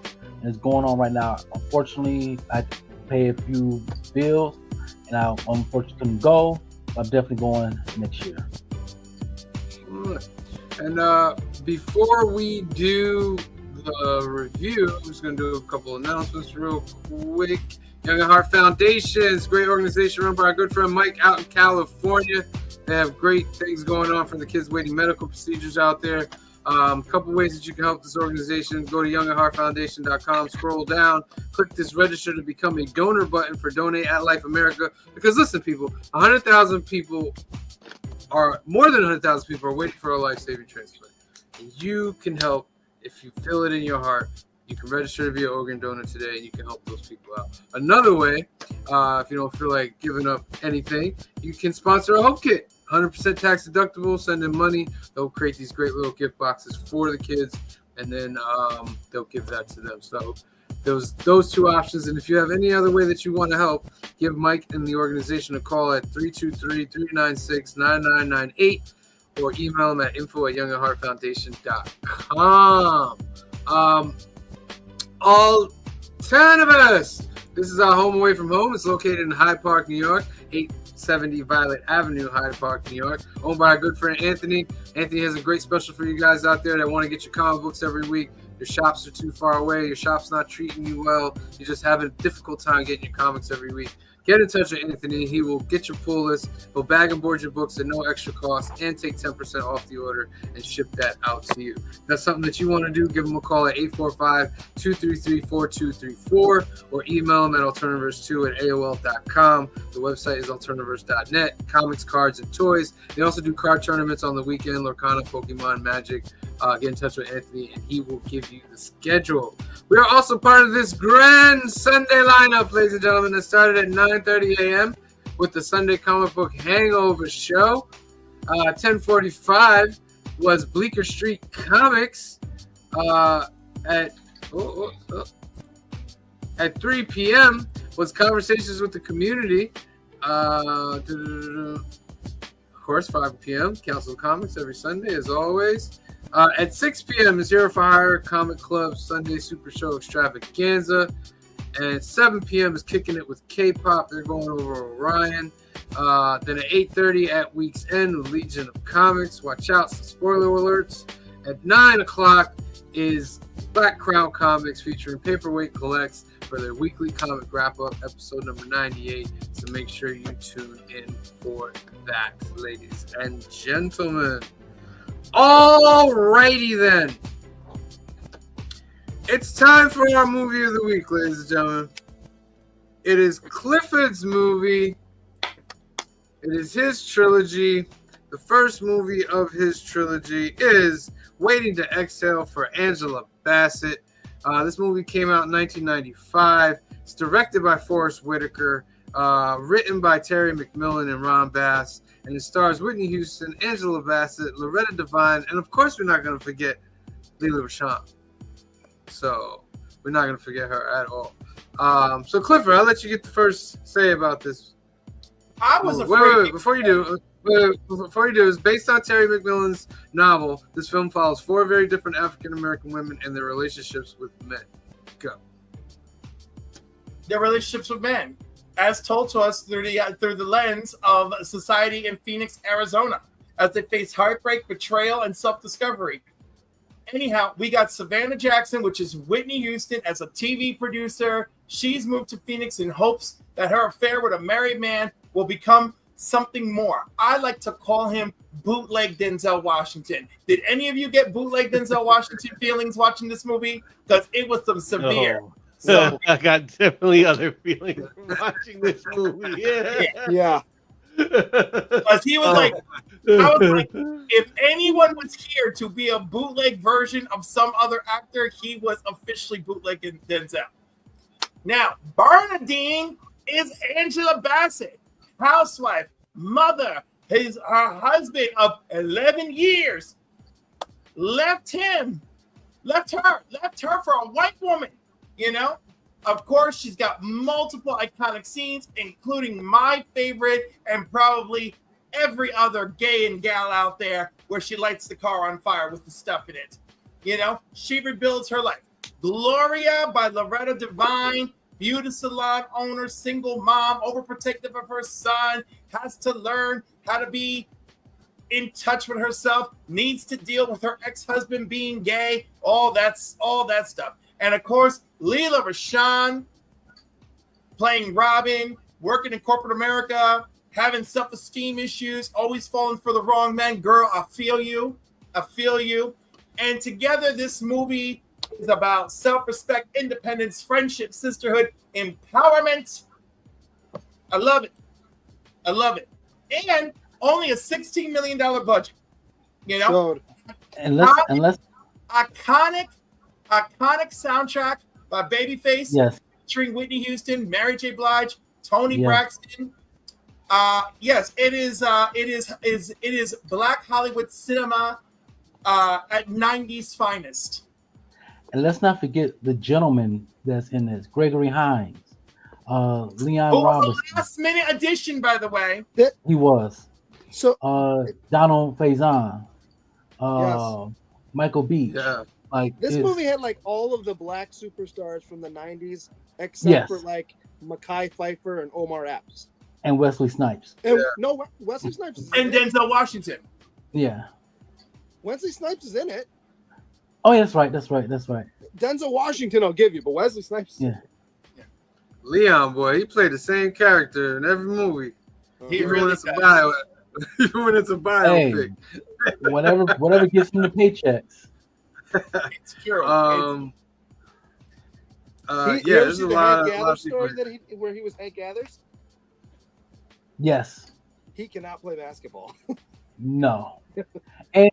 and it's going on right now. Unfortunately, I had to pay a few bills, and I unfortunately couldn't go. I'm definitely going next year. And before we do the review, I'm just going to do a couple announcements real quick. Young at Heart Foundation is a great organization run by our good friend Mike out in California. They have great things going on for the kids waiting medical procedures out there. A couple ways that you can help this organization. Go to youngatheartfoundation.com, scroll down, click this register to become a donor button for Donate at Life America. Because listen, people, 100,000 people are more than 100,000 people are waiting for a life-saving transplant. And you can help if you feel it in your heart. You can register to be an organ donor today, and you can help those people out. Another way, if you don't feel like giving up anything, you can sponsor a Hope Kit. 100% tax deductible. Send in money. They'll create these great little gift boxes for the kids, and then they'll give that to them. So those two options. And if you have any other way that you want to help, give Mike and the organization a call at 323-396-9998 or email them at info@youngatheartfoundation.com. All 10 of us. This is our home away from home. It's located in Hyde Park, New York, 870 Violet Avenue, Hyde Park, New York. Owned by our good friend Anthony. Anthony has a great special for you guys out there that want to get your comic books every week. Your shops are too far away. Your shop's not treating you well. You're just having a difficult time getting your comics every week. Get in touch with Anthony. He will get your pull list. He'll bag and board your books at no extra cost and take 10% off the order and ship that out to you. If that's something that you want to do, give him a call at 845-233-4234 or email him at alternaverse2@aol.com. The website is alternaverse.net. Comics, cards, and toys. They also do card tournaments on the weekend, Lorcana, Pokemon, Magic. Get in touch with Anthony, and he will give you the schedule. We are also part of this grand Sunday lineup, ladies and gentlemen, that started at 9:30 a.m. with the Sunday Comic Book Hangover Show. 10:45 was Bleecker Street Comics. At 3 p.m. was Conversations with the Community. Of course, 5 p.m. Council of Comics every Sunday, as always. At 6 p.m. is Hero for Hire Comic Club Sunday Super Show Extravaganza. And at 7 p.m. is Kicking It with K-Pop. They're going over Orion. Then at 8:30 at Week's End, Legion of Comics. Watch out, some spoiler alerts. At 9 o'clock is Black Crown Comics featuring Paperweight Collects for their weekly comic wrap-up, episode number 98. So make sure you tune in for that, ladies and gentlemen. Alrighty then. It's time for our movie of the week, ladies and gentlemen. It is Clifford's movie, It is his trilogy. The first movie of his trilogy is Waiting to Exhale for Angela Bassett. This movie came out in 1995. It's directed by Forrest Whitaker, written by Terry McMillan and Ron Bass, and it stars Whitney Houston, Angela Bassett, Loretta Devine, and of course we're not going to forget Leela Rashawn. So we're not going to forget her at all. So Clifford, I'll let you get the first say about this. I was afraid. Wait, before you do, it's based on Terry McMillan's novel. This film follows 4 very different African American women and their relationships with men. Go. Their relationships with men, as told to us through the lens of society in Phoenix, Arizona, as they face heartbreak, betrayal, and self-discovery. Anyhow, we got Savannah Jackson, which is Whitney Houston, as a TV producer. She's moved to Phoenix in hopes that her affair with a married man will become something more. I like to call him bootleg Denzel Washington. Did any of you get bootleg Denzel Washington feelings watching this movie? Because it was some severe. No. So, I got definitely other feelings from watching this movie. Yeah. because he was like, I was like, if anyone was here to be a bootleg version of some other actor, he was officially bootlegging Denzel. Now, Bernadine is Angela Bassett, housewife, mother. Her husband of 11 years left her for a white woman. You know, of course, she's got multiple iconic scenes, including my favorite and probably every other gay and gal out there where she lights the car on fire with the stuff in it. You know, she rebuilds her life. Gloria by Loretta Devine, beauty salon owner, single mom, overprotective of her son, has to learn how to be in touch with herself, needs to deal with her ex-husband being gay, all that stuff. And of course, Leela Rashawn playing Robin, working in corporate America, having self-esteem issues, always falling for the wrong man. Girl, I feel you. And together, this movie is about self-respect, independence, friendship, sisterhood, empowerment. I love it. And only a $16 million budget. You know? Unless iconic soundtrack by Babyface, yes, featuring Whitney Houston, Mary J. Blige, Tony Yeah. Braxton. Yes, it is Black Hollywood cinema at 90s finest. and let's not forget the gentleman that's in this, Gregory Hines, Leon Oh, Robertson. a last minute addition, by the way. He was So Donald Faison, Yes. Michael Beach. Yeah. Like this it's- movie had like all of the black superstars from the 90s, except Yes. for like Mekhi Phifer and Omar Epps. and Wesley Snipes. And Yeah. no, Wesley Snipes is And in it. Denzel Washington. Yeah. Wesley Snipes is in it. Oh, yeah, that's right. Denzel Washington I'll give you, but Wesley Snipes is in Yeah. it. Leon, boy, he played the same character in every movie. He Even really when it's a does. bio, even when it's a biopic. Whatever gets him the paychecks. It's true. He Yeah, you ever there's see a the lot Hank of Gathers people. story where he was Hank Gathers? Yes. He cannot play basketball. No. And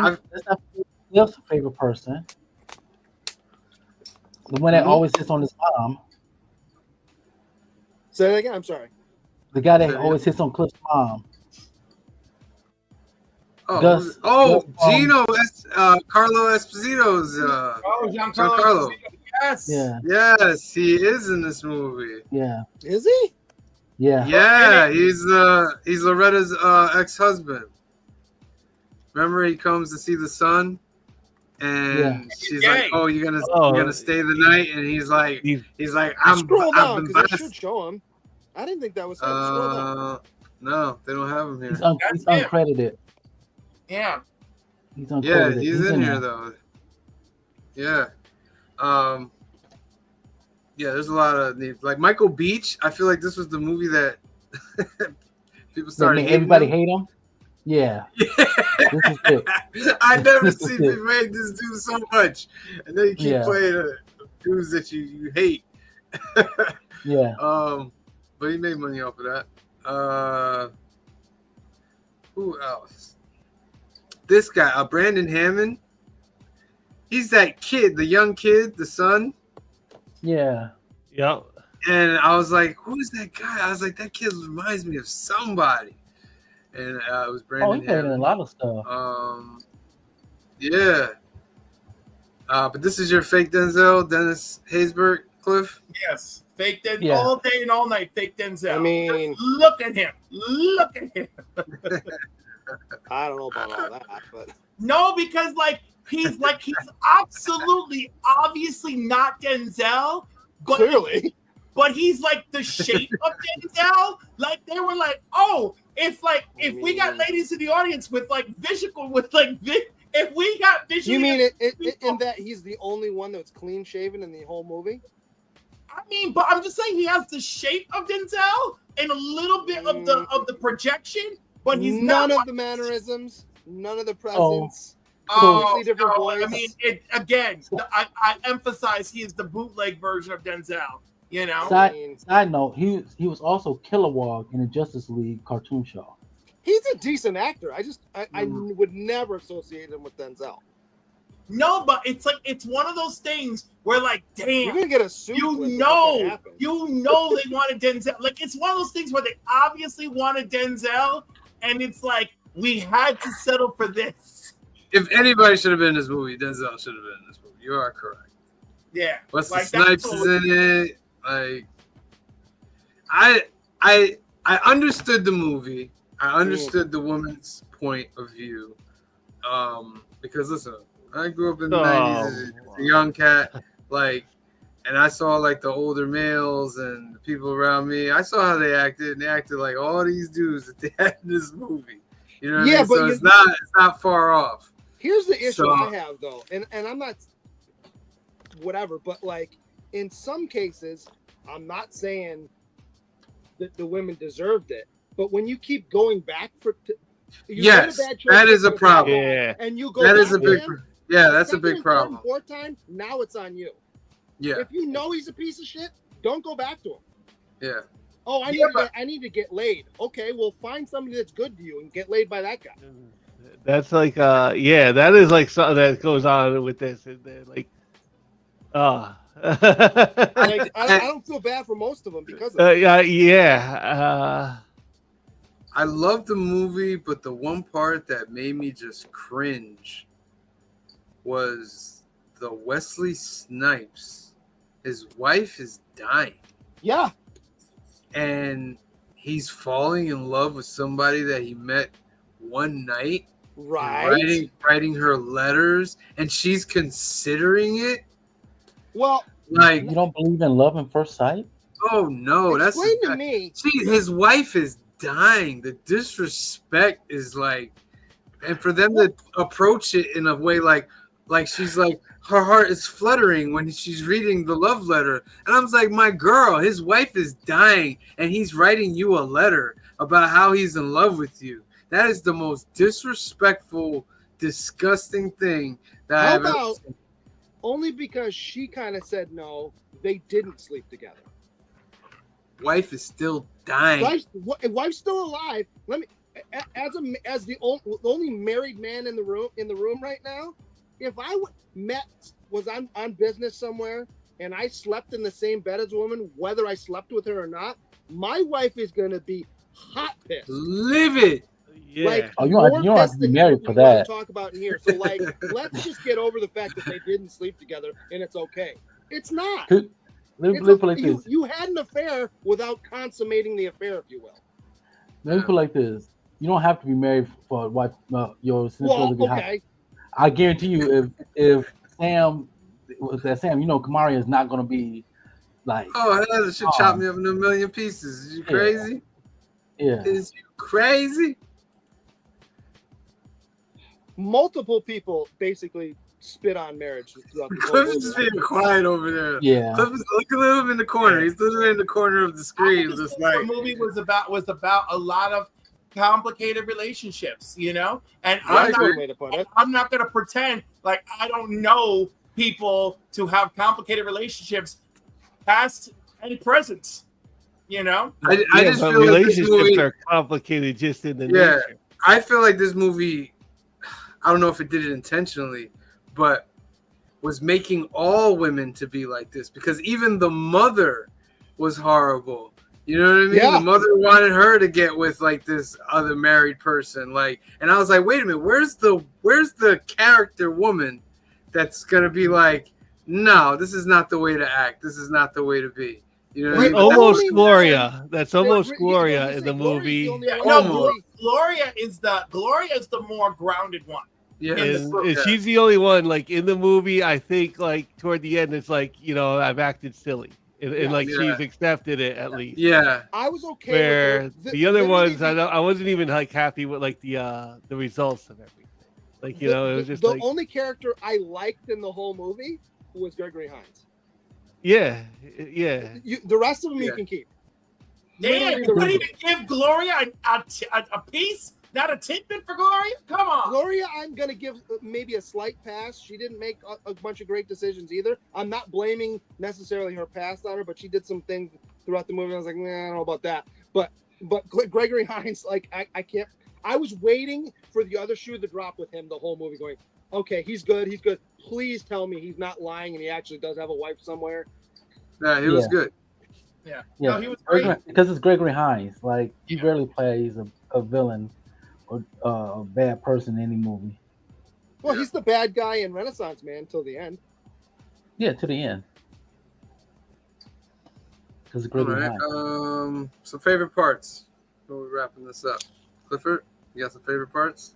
I've- let's not forget the other favorite person. The one that Mhm. always hits on his mom. Say that again. I'm sorry. The guy that Yeah. always hits on Cliff's mom. Oh, Gus- oh, Gus, Gino, Carlo Esposito's. Oh, Giancarlo. Giancarlo. Yes. Yeah. Yes, he is in this movie. Yeah. Is he? Yeah. Yeah, he's Loretta's ex-husband. Remember, he comes to see the son, and Yeah. she's He's like, gay. "Oh, you're Oh. gonna stay the night," and he's like, He's- "I'm Scroll down I've been because it blessed." should show him. I didn't think that was him. Scroll down. No, they don't have him here. He's That's him. uncredited. Yeah. He's uncredited. Yeah, he's in here there. though. Yeah. Yeah, there's a lot of like Michael Beach. I feel like this was the movie that people That started made hating everybody him. hate him. Yeah. This is it. I never This is seen it. people hate this dude so much, and then you keep Yeah. playing dudes that you hate. Yeah. But he made money off of that. Who else? This guy, Brandon Hammond. He's that kid, the young kid, the son. Yeah. Yep. And I was like, who's that guy? I was like, that kid reminds me of somebody. And it was Brandon Oh, he played in a Hammond. lot of stuff. Yeah. But this is your fake Denzel, Dennis Haysbert, Cliff? Yes. Fake Denzel. Yeah. All day and all night, fake Denzel. I mean- Just look at him. Look at him. I don't know about all that, but No, because he's absolutely obviously not Denzel, but clearly. but he's like the shape of Denzel. Like they were like, oh, if we got ladies in the audience with if we got visually, You mean it in that he's the only one that's clean shaven in the whole movie? I mean, but I'm just saying he has the shape of Denzel and a little bit of the projection, but he's none not of the mannerisms, none of the Oh. presence. Oh, Completely different no, voice. I mean, I emphasize he is the bootleg version of Denzel. You know, Side note, he was also Kilowog in the Justice League cartoon show. He's a decent actor. I would never associate him with Denzel. no, but it's one of those things where You're damn, gonna get a suit. you clip if know that happens. they wanted Denzel. It's one of those things where they obviously wanted Denzel, and it's we had to settle for this. If anybody should have been in this movie, Denzel should have been in this movie. You are correct. Yeah, Wesley Snipes is in it. I understood the movie. I understood the woman's point of view. Because listen, I grew up in the 90s as a young cat, and I saw the older males and the people around me. I saw how they acted, and they acted like all these dudes that they had in this movie. You know what I mean? but so it's not far off. Here's the issue I have though, and I'm not whatever, but in some cases, I'm not saying that the women deserved it, but when you keep going back Yes, that is a problem. Yeah. And you go That back is a to big him, that's a second big and third problem. and fourth time, now it's on you. Yeah, If you know he's a piece of shit, don't go back to him. yeah. Oh, I need to get laid. Okay, well, find somebody that's good to you and get laid by that guy. That's that is something that goes on with this. And I don't feel bad for most of them because of I love the movie, but the one part that made me just cringe was the Wesley Snipes. His wife is dying. Yeah. And he's falling in love with somebody that he met one night. Right. Writing her letters, and she's considering it. Well, you don't believe in love at first sight? Oh no, explain to me. His wife is dying. The disrespect is and for them to approach it in a way like she's her heart is fluttering when she's reading the love letter, and I was like, my girl, his wife is dying, and he's writing you a letter about how he's in love with you. That is the most disrespectful, disgusting thing that I've ever seen. Only because she kind of said no, they didn't sleep together. Wife is still dying. Wife's still alive. Let me, as the only married man in the room right now. If I was on business somewhere and I slept in the same bed as a woman, whether I slept with her or not, my wife is gonna be hot pissed, livid. Yeah. You don't have to be married for that. Talk about in here. So let's just get over the fact that they didn't sleep together and it's okay. It's not. Let me put it like this. You had an affair without consummating the affair, if you will. Let me put it like this. You don't have to be married for a wife. Your significant other to be hot. I guarantee you, if Sam was that Sam, Kamari is not going to be that should chop me up in a million pieces. Is you crazy? Yeah. Is you crazy? Multiple people basically spit on marriage throughout the Cliff is just being quiet over there. Yeah. Cliff is looking at him in the corner. He's literally in the corner of the screen. Just the movie was about a lot of complicated relationships, and I'm not going to pretend like I don't know people to have complicated relationships, past and present. I just feel relationships like this movie are complicated just in the nature. I feel like this movie, I don't know if it did it intentionally, but was making all women to be like this, because even the mother was horrible. You know what I mean? Yeah. The mother wanted her to get with like this other married person, like, and I was like, wait a minute, where's the character woman that's gonna be like, no, this is not the way to act. This is not the way to be. You know what I That's mean? almost only Gloria. That's almost Yeah, Gloria I was in gonna the say, Gloria's the movie. only Yeah, one no, that really- Gloria is the more grounded one. Yeah, And she's the only one, like, in the movie, I think, like, toward the end, it's like, you know, I've acted silly. And like, Yeah. she's accepted it, at least. yeah. I was okay Where with her. the other literally ones, I wasn't even, like, happy with, like, the results of everything. Like, you know, it was just the like, only character I liked in the whole movie was Gregory Hines. yeah. The rest of them you Yeah. can keep. Damn, Literally you the couldn't rest even give Gloria a piece? Not a tidbit for Gloria? Come on. Gloria, I'm gonna give maybe a slight pass. She didn't make a bunch of great decisions either. I'm not blaming necessarily her past on her, but she did some things throughout the movie. I was like, nah, I don't know about that. But Gregory Hines, like, I can't. I was waiting for the other shoe to drop with him the whole movie, going, okay, he's good. Please tell me he's not lying and he actually does have a wife somewhere. Yeah, he was good. Yeah. Yeah, No, he was great. because it's Gregory Hines. Like, he rarely plays a villain or a bad person in any movie. Well, Yeah. he's the bad guy in Renaissance Man till the end. Yeah, to the end. Because it's All Gregory right. Hines. Some favorite parts. Before we wrapping this up, Clifford, you got some favorite parts?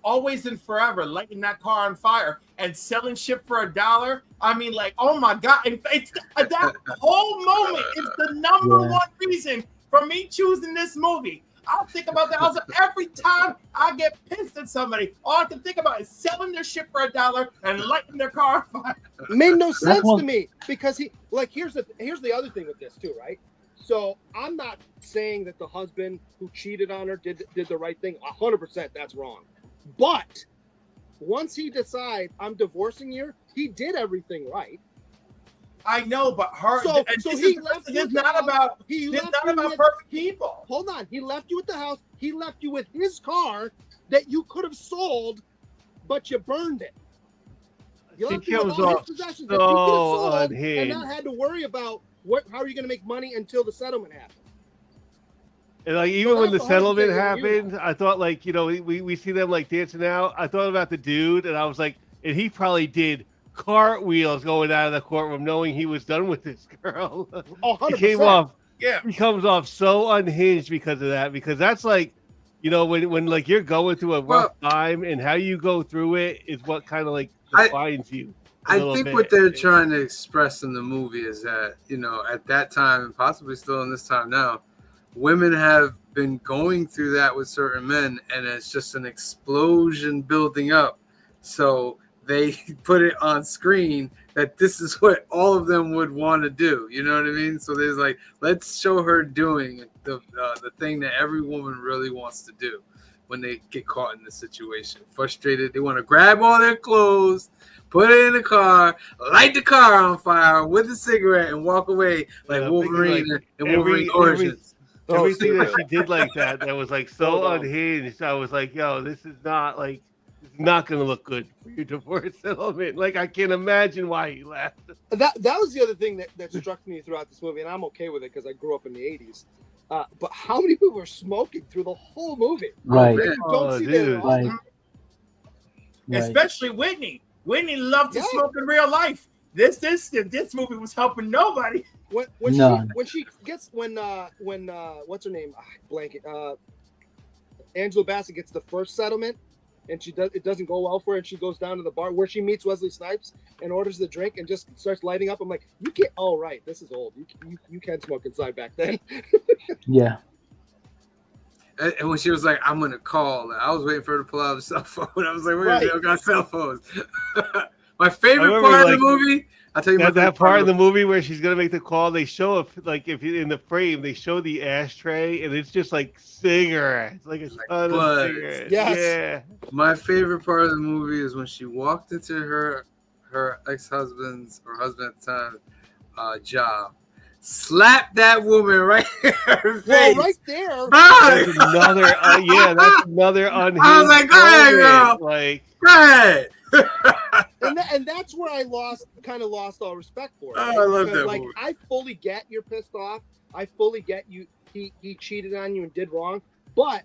Always and forever, lighting that car on fire and selling shit for $1. I mean, like, oh my God. It's that whole moment is the number Yeah. one reason for me choosing this movie. I'll think about that. Also, every time I get pissed at somebody, all I can think about is selling their shit for $1 and lighting their car on fire. Made no sense one- to me because he, like, here's the other thing with this too, right? So I'm not saying that the husband who cheated on her did the right thing. 100% that's wrong. But once he decides I'm divorcing you, he did everything right. I know, but her. So and he this left is you not down. about. He It's left not you about with- perfect people. Hold on. He left you at the house. He left you with his car that you could have sold, but you burned it. You She left him with comes all off his possessions that you could have so sold and unhinged. not had to worry about how are you going to make money until the settlement happens. And like, even when the that's 100% settlement what you happened, I thought, like, you know, we see them like dancing out. I thought about the dude, and I was like, and he probably did cartwheels going out of the courtroom knowing he was done with this girl. Oh, He 100%. came off, Yeah. he comes off so unhinged because of that. Because that's like, you know, when like you're going through a rough time, and how you go through it is what kind of like defines you. I think what they're trying to express in the movie is that, you know, at that time, and possibly still in this time now, women have been going through that with certain men, and it's just an explosion building up. So they put it on screen that this is what all of them would want to do. You know what I mean? So there's like, let's show her doing the thing that every woman really wants to do when they get caught in this situation. Frustrated, they want to grab all their clothes, put it in the car, light the car on fire with a cigarette, and walk away like Wolverine and Wolverine Origins. Everything that she did like that was like so Hold on. unhinged. I was like, yo, this is not going to look good for your divorce settlement. Like, I can't imagine why he left. That was the other thing that struck me throughout this movie, and I'm okay with it because I grew up in the 80s. But how many people were smoking through the whole movie? Right. You don't see that at all. Like, right. Especially Whitney. Whitney loved to Yeah. smoke in real life. This movie was helping nobody. When she gets when what's her name? Blanket. Angela Bassett gets the first settlement, and it doesn't go well for her, and she goes down to the bar where she meets Wesley Snipes and orders the drink and just starts lighting up. I'm like, you can't. Oh right, this is old. You can smoke inside back then. Yeah. And when she was like, I'm going to call, I was waiting for her to pull out her cell phone. I was like, where is Right. it? I got cell phones. My favorite remember, part of like, the movie, I'll tell you That part of the movie where she's gonna make the call, they show if you in the frame, they show the ashtray, and it's just like cigarettes, like a ton blood. of cigarettes. Yes. Yeah. My favorite part of the movie is when she walked into her ex-husband's or husband at the time job, slapped that woman right in her face. Well, right there. That's another, that's another unhinged I was like, go ahead, girl. moment. Like, Go ahead. And that's where I kind of lost all respect for it. Oh, right? I love Because, that like, movie. I fully get you're pissed off. I fully get you. He cheated on you and did wrong. But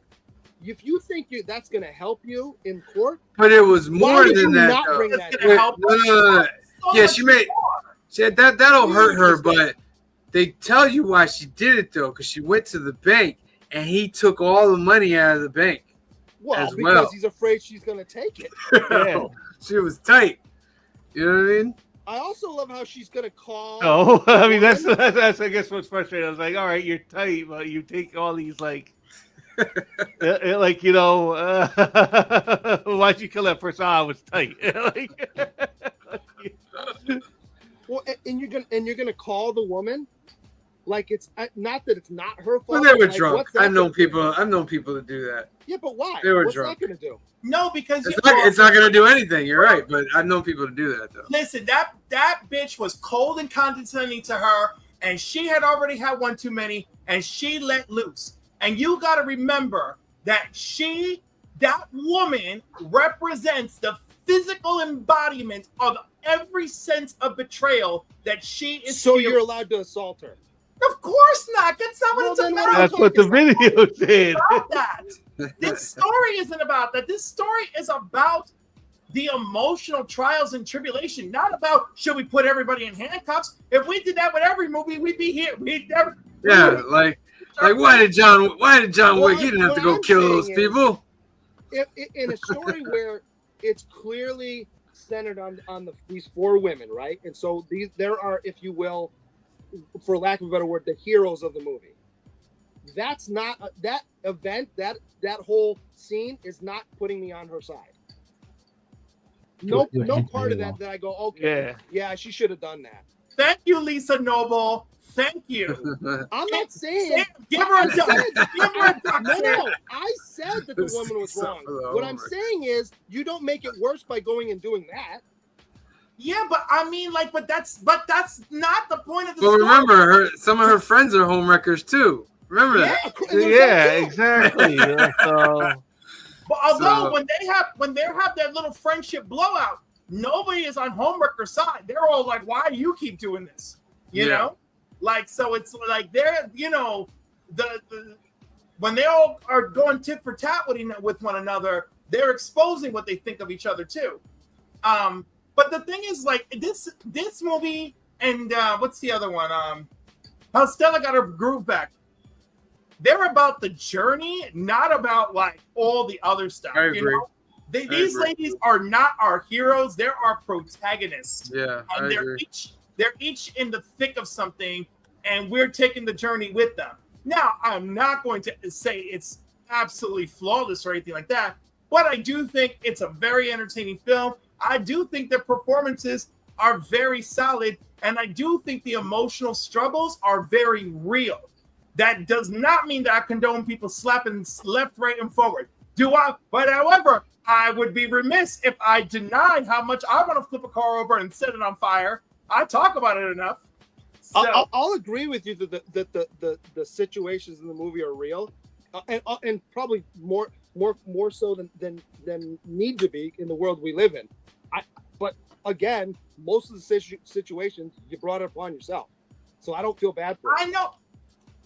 if you think that's going to help you in court, But it was more why did than you that. not though. bring It's that? gonna up? help No, no, no, no. so Yeah, much she made. more. She had that'll hurt her, but they tell you why she did it though, because she went to the bank and he took all the money out of the bank. Well, as because well. he's afraid she's going to take it. yeah. She was tight. You know what I mean? I also love how she's going to call. No, I mean, the woman. that's I guess what's frustrating. I was like, all right, you're tight, but you take all these, like, like, you know, why'd you kill that person? I was tight. Like, Well, and you're gonna call the woman, like it's not that it's not her fault. Well, they were like, drunk. what's that I've known gonna do? people to do that. Yeah, but why? They were What's drunk. that gonna do? No, because It's not going to do anything. You're right, but I've known people to do that though. listen, that bitch was cold and condescending to her, and she had already had one too many, and she let loose. And you got to remember that that woman represents the physical embodiment of every sense of betrayal that she is. So feeling. you're allowed to assault her. Of course not. That's not what Well, it's then about. what that's what the video did. About that. This story isn't about that. This story is about the emotional trials and tribulation, not about should we put everybody in handcuffs. If we did that with every movie, we'd be here. We'd never. Yeah, like why did John Wick? He didn't have to what go I'm kill saying those is- people. In a story where it's clearly centered on these four women, right? And so there are, if you will, for lack of a better word, the heroes of the movie. That's not that event. That whole scene is not putting me on her side. No part of that I go, okay, yeah, she should have done that. Thank you, Lisa Noble. Thank you. I'm not saying. Give her a duck. Give her a duck. No. I said that the woman was wrong. What I'm saying is, you don't make it worse by going and doing that. Yeah, but I mean, like, but that's not the point of the Well, story. remember, some of her friends are homewreckers too. Remember that. Yeah, exactly. So, But although when they have their little friendship blowout, nobody is on homewrecker's side. They're all like, "Why do you keep doing this?" You know, like, so it's like they're, you know, the when they all are going tit for tat with one another, they're exposing what they think of each other too. But the thing is, like, this movie and what's the other one? How Stella Got Her Groove Back. They're about the journey, not about like all the other stuff. I agree. You know, these ladies are not our heroes; they're our protagonists. Yeah, and they're each in the thick of something, and we're taking the journey with them. Now, I'm not going to say it's absolutely flawless or anything like that, but I do think it's a very entertaining film. I do think the performances are very solid, and I do think the emotional struggles are very real. That does not mean that I condone people slapping left, right, and forward. Do I? But however, I would be remiss if I denied how much I want to flip a car over and set it on fire. I talk about it enough. So, I'll agree with you that the situations in the movie are real, and probably more so than need to be in the world we live in. But again, most of the situations you brought upon yourself, so I don't feel bad for it. I know.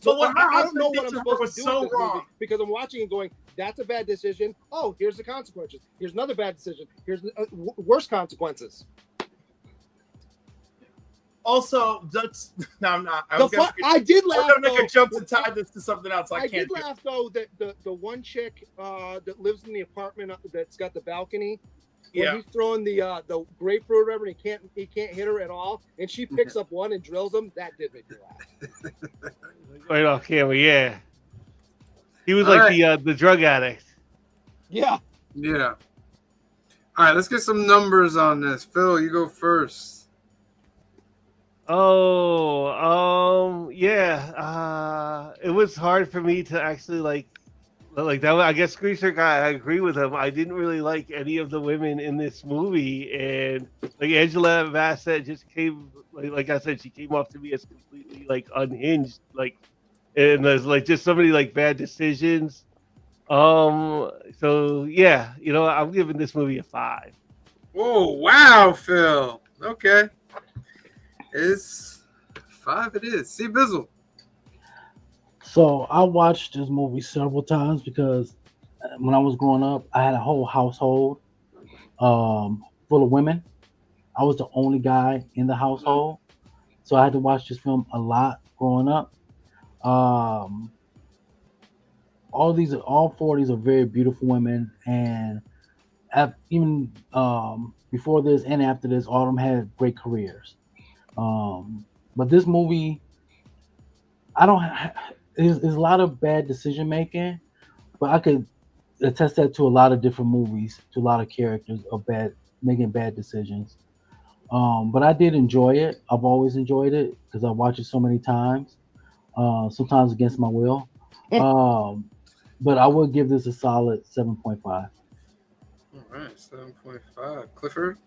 So But I don't know what I'm was supposed to do so with this wrong. movie because I'm watching and going, that's a bad decision. Oh, here's the consequences. Here's another bad decision. Here's worse consequences. Also, that's no, I'm not. I did laugh. I'm gonna make a jump to tie this to something else. I did can't. laugh though that the one chick that lives in the apartment that's got the balcony. When he's throwing the grapefruit or whatever, and he can't hit her at all, and she picks up one and drills him. That did make me laugh. right off camera, yeah. He was All like the drug addict. Yeah. Yeah. All right, let's get some numbers on this. Phil, you go first. Oh, yeah. It was hard for me to actually like like that. I guess Greaser guy. I agree with him. I didn't really like any of the women in this movie, and like Angela Bassett just came. Like I said, she came off to me as completely like unhinged. Like, and there's like just so many like bad decisions. So yeah, I'm giving this movie a 5. Oh wow, Phil. Okay, it's 5. It is. See Bizzle. So I watched this movie several times because when I was growing up, I had a whole household full of women. I was the only guy in the household, so I had to watch this film a lot growing up. Um, all four of these are very beautiful women, and even before this and after this, all of them had great careers. But this movie, I don't. There's a lot of bad decision making, but I could attest that to a lot of different movies, to a lot of characters of making bad decisions. But I did enjoy it. I've always enjoyed it because I watched it so many times, sometimes against my will. Um, but I would give this a solid 7.5. All right, 7.5. Clifford.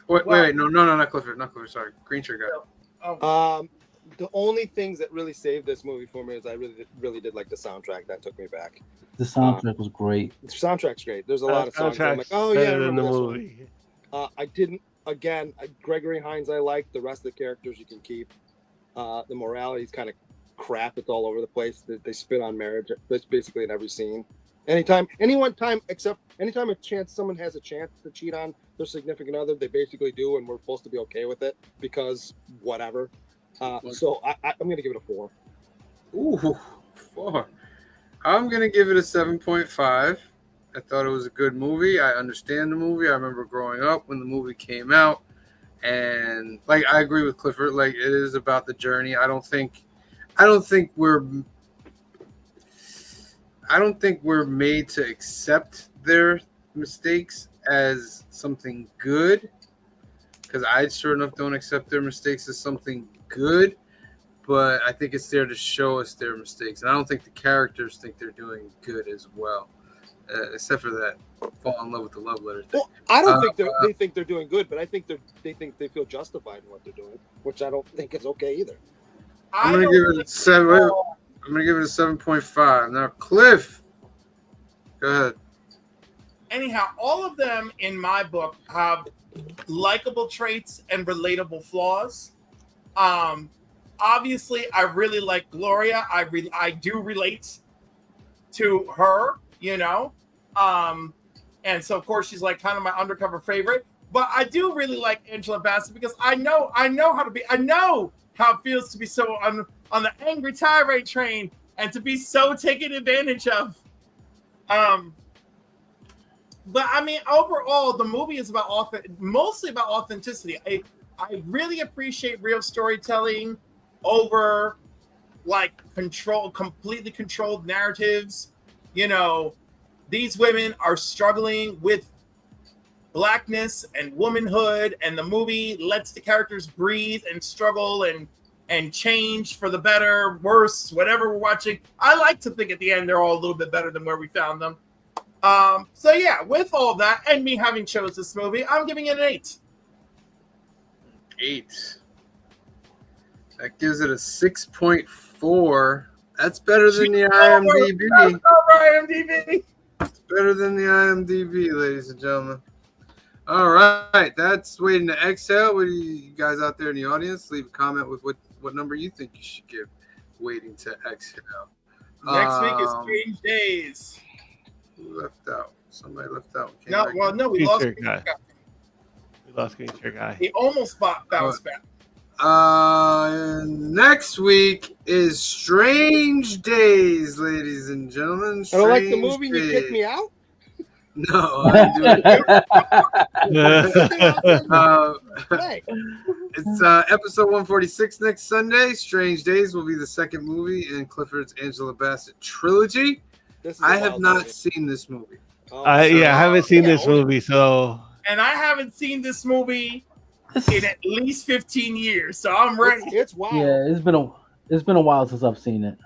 Wait, no, not Clifford, Sorry, Green Shirt guy. The only things that really saved this movie for me is I really did like the soundtrack. That took me back. The soundtrack was great. The soundtrack's great. There's a lot of songs. I'm like, oh yeah, I remember this movie. I didn't. Again, Gregory Hines, I liked. The rest of the characters you can keep. The morality's kind of crap. It's all over the place. They spit on marriage. That's basically in every scene. Anytime someone has a chance to cheat on their significant other, they basically do, and we're supposed to be okay with it because whatever. So I'm gonna give it a 4. Ooh, 4. I'm gonna give it a 7.5. I thought it was a good movie. I understand the movie. I remember growing up when the movie came out, and like I agree with Clifford. Like it is about the journey. I don't think we're made to accept their mistakes as something good, because I sure enough don't accept their mistakes as something good, but I think it's there to show us their mistakes, and I don't think the characters think they're doing good as well, except for that fall in love with the love letter thing. Well, I don't think they think they're doing good, but I think they think they feel justified in what they're doing, which I don't think is okay either. I'm gonna give it a 7. I'm gonna give it a 7.5. Now, Cliff, go ahead. Anyhow, all of them in my book have likable traits and relatable flaws. Obviously, I really like Gloria. I do relate to her, and so of course she's like kind of my undercover favorite. But I do really like Angela Bassett because I know how it feels to be so on the angry tirade train and to be so taken advantage of. But I mean, overall, the movie is mostly about authenticity. I really appreciate real storytelling over like completely controlled narratives. These women are struggling with Blackness and womanhood, and the movie lets the characters breathe and struggle and change for the better, worse, whatever we're watching. I like to think at the end they're all a little bit better than where we found them. So yeah, with all that and me having chose this movie, I'm giving it an 8. 8. That gives it a 6.4. That's better than the IMDb. It's better than the IMDb, ladies and gentlemen. All right, that's Waiting to Exhale. What do you guys out there in the audience? Leave a comment with what number you think you should give Waiting to Exhale. Next week is Strange Days. Who left out? Somebody left out. No, we lost Green Guy. We lost Green Shirt Guy. He almost bounced back. Next week is Strange Days, ladies and gentlemen. I don't like the movie and you kicked me out? No, I didn't do it. It's episode 146 next Sunday. Strange Days will be the second movie in Clifford's Angela Bassett trilogy. I have not seen this movie. I haven't seen this movie, so. And I haven't seen this movie in at least 15 years, so I'm ready. It's wild. Yeah, it's been a while since I've seen it.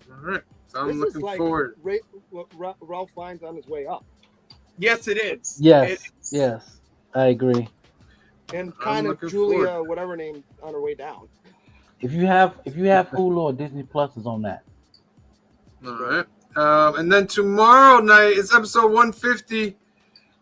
All right. So I'm This is looking like forward. Ralph Fiennes on his way up, Yes, it is. Yes, It is. yes, I agree. and kind of looking Julia, forward. whatever her name, on her way down. If you have Hulu or Disney Plus is on that. All right. And then tomorrow night is episode 150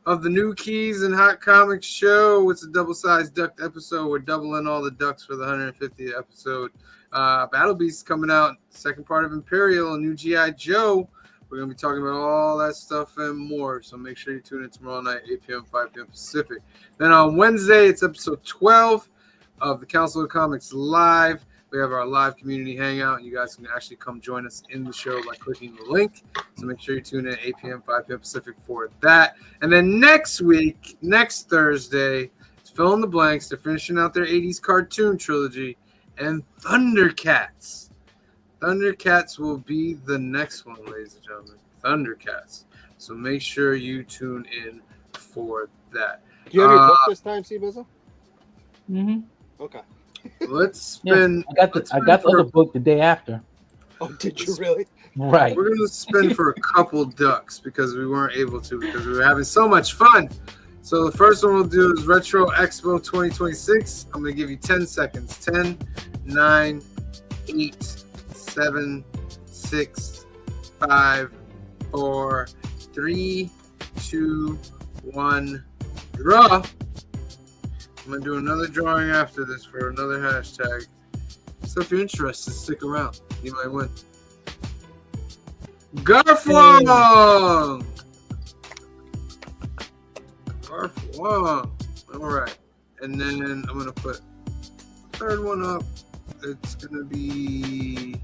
of the New Keys and Hot Comics show. It's a double-sized duck episode. We're doubling all the ducks for the 150th episode. Battle Beast coming out, second part of Imperial, a new G.I. Joe. We're going to be talking about all that stuff and more. So make sure you tune in tomorrow night, 8 p.m., 5 p.m. Pacific. Then on Wednesday, it's episode 12 of the Council of Comics Live. We have our live community hangout, and you guys can actually come join us in the show by clicking the link. So make sure you tune in at 8 p.m., 5 p.m. Pacific for that. And then next week, next Thursday, it's Fill in the Blanks. They're finishing out their 80s cartoon trilogy. And Thundercats. Thundercats will be the next one, ladies and gentlemen. Thundercats. So make sure you tune in for that. Do you have your book this time, C-Bizzle? Mm-hmm. Okay. Let's spin. I got the other book the day after. Oh, did you really? Right. We're going to spin for a couple ducks because we weren't able to because we were having so much fun. So the first one we'll do is Retro Expo 2026. I'm going to give you 10 seconds. 10, 9, 8, 7, 6, 5, 4, 3, 2, 1. Draw. I'm going to do another drawing after this for another hashtag. So if you're interested, stick around. You might win. Garfwong! Garfwong. All right. And then I'm going to put the third one up. It's going to be...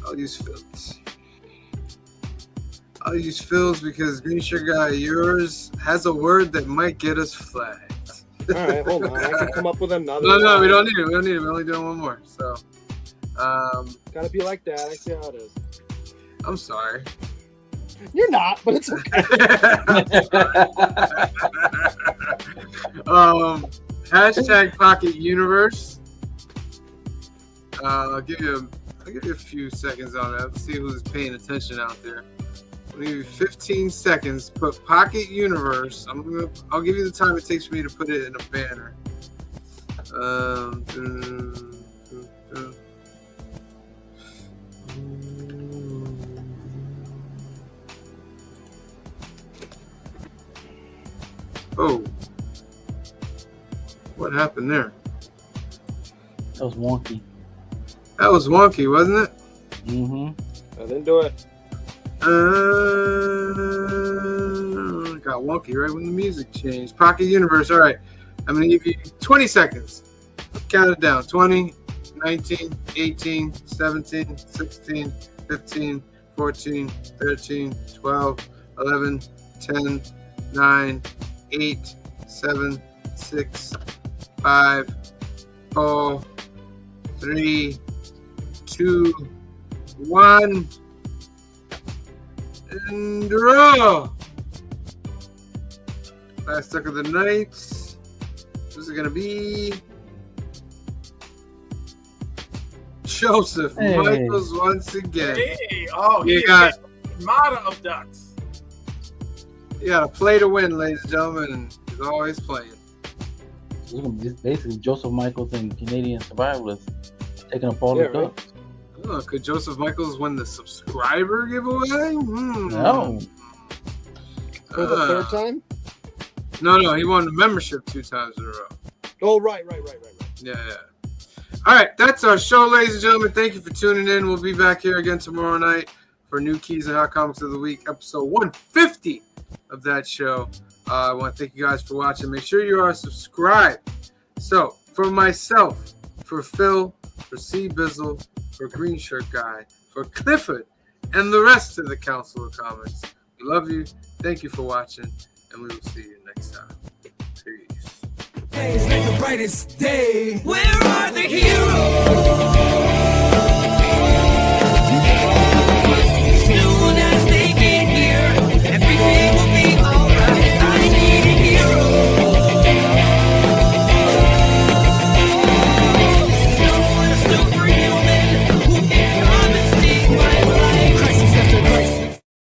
I'll use Phil's. I'll use Phil's because Green Sugar Guy, yours has a word that might get us flagged. All right, hold on. I can come up with another. No, we don't need it. We don't need it. We're only doing one more. So, Gotta be like that. I see how it is. I'm sorry. You're not, but it's okay. Hashtag Pocket Universe. I'll give you a few seconds on that. Let's see who's paying attention out there. I'll give you 15 seconds. Put Pocket Universe. I'll give you the time it takes for me to put it in a banner. Oh, what happened there? That was wonky. That was wonky, wasn't it? Mm-hmm. I didn't do it. Got wonky right when the music changed. Pocket Universe. All right. I'm going to give you 20 seconds. Count it down. 20, 19, 18, 17, 16, 15, 14, 13, 12, 11, 10, 9, 8, 7, 6, 5, 4, 3, 2, 1. And draw. Last duck of the night. Who's it gonna be? Joseph Michaels once again. Hey, oh, You he got- is Mata of ducks. You gotta play to win, ladies and gentlemen, and he's always playing. Just basically Joseph Michaels and Canadian Survivalists taking up all the Yeah, ducks. Oh, could Joseph Michaels win the subscriber giveaway? No. For the third time? No, he won the membership 2 times in a row. Oh, right. Yeah. All right, that's our show, ladies and gentlemen. Thank you for tuning in. We'll be back here again tomorrow night for New Keys and Hot Comics of the Week, episode 150 of that show. I want to thank you guys for watching. Make sure you are subscribed. So, for myself, for Phil, for C. Bizzle, for Green Shirt Guy, for Clifford, and the rest of the Council of Comics, we love you. Thank you for watching, and we will see you next time. Peace. Days make the brightest day. Where are the heroes?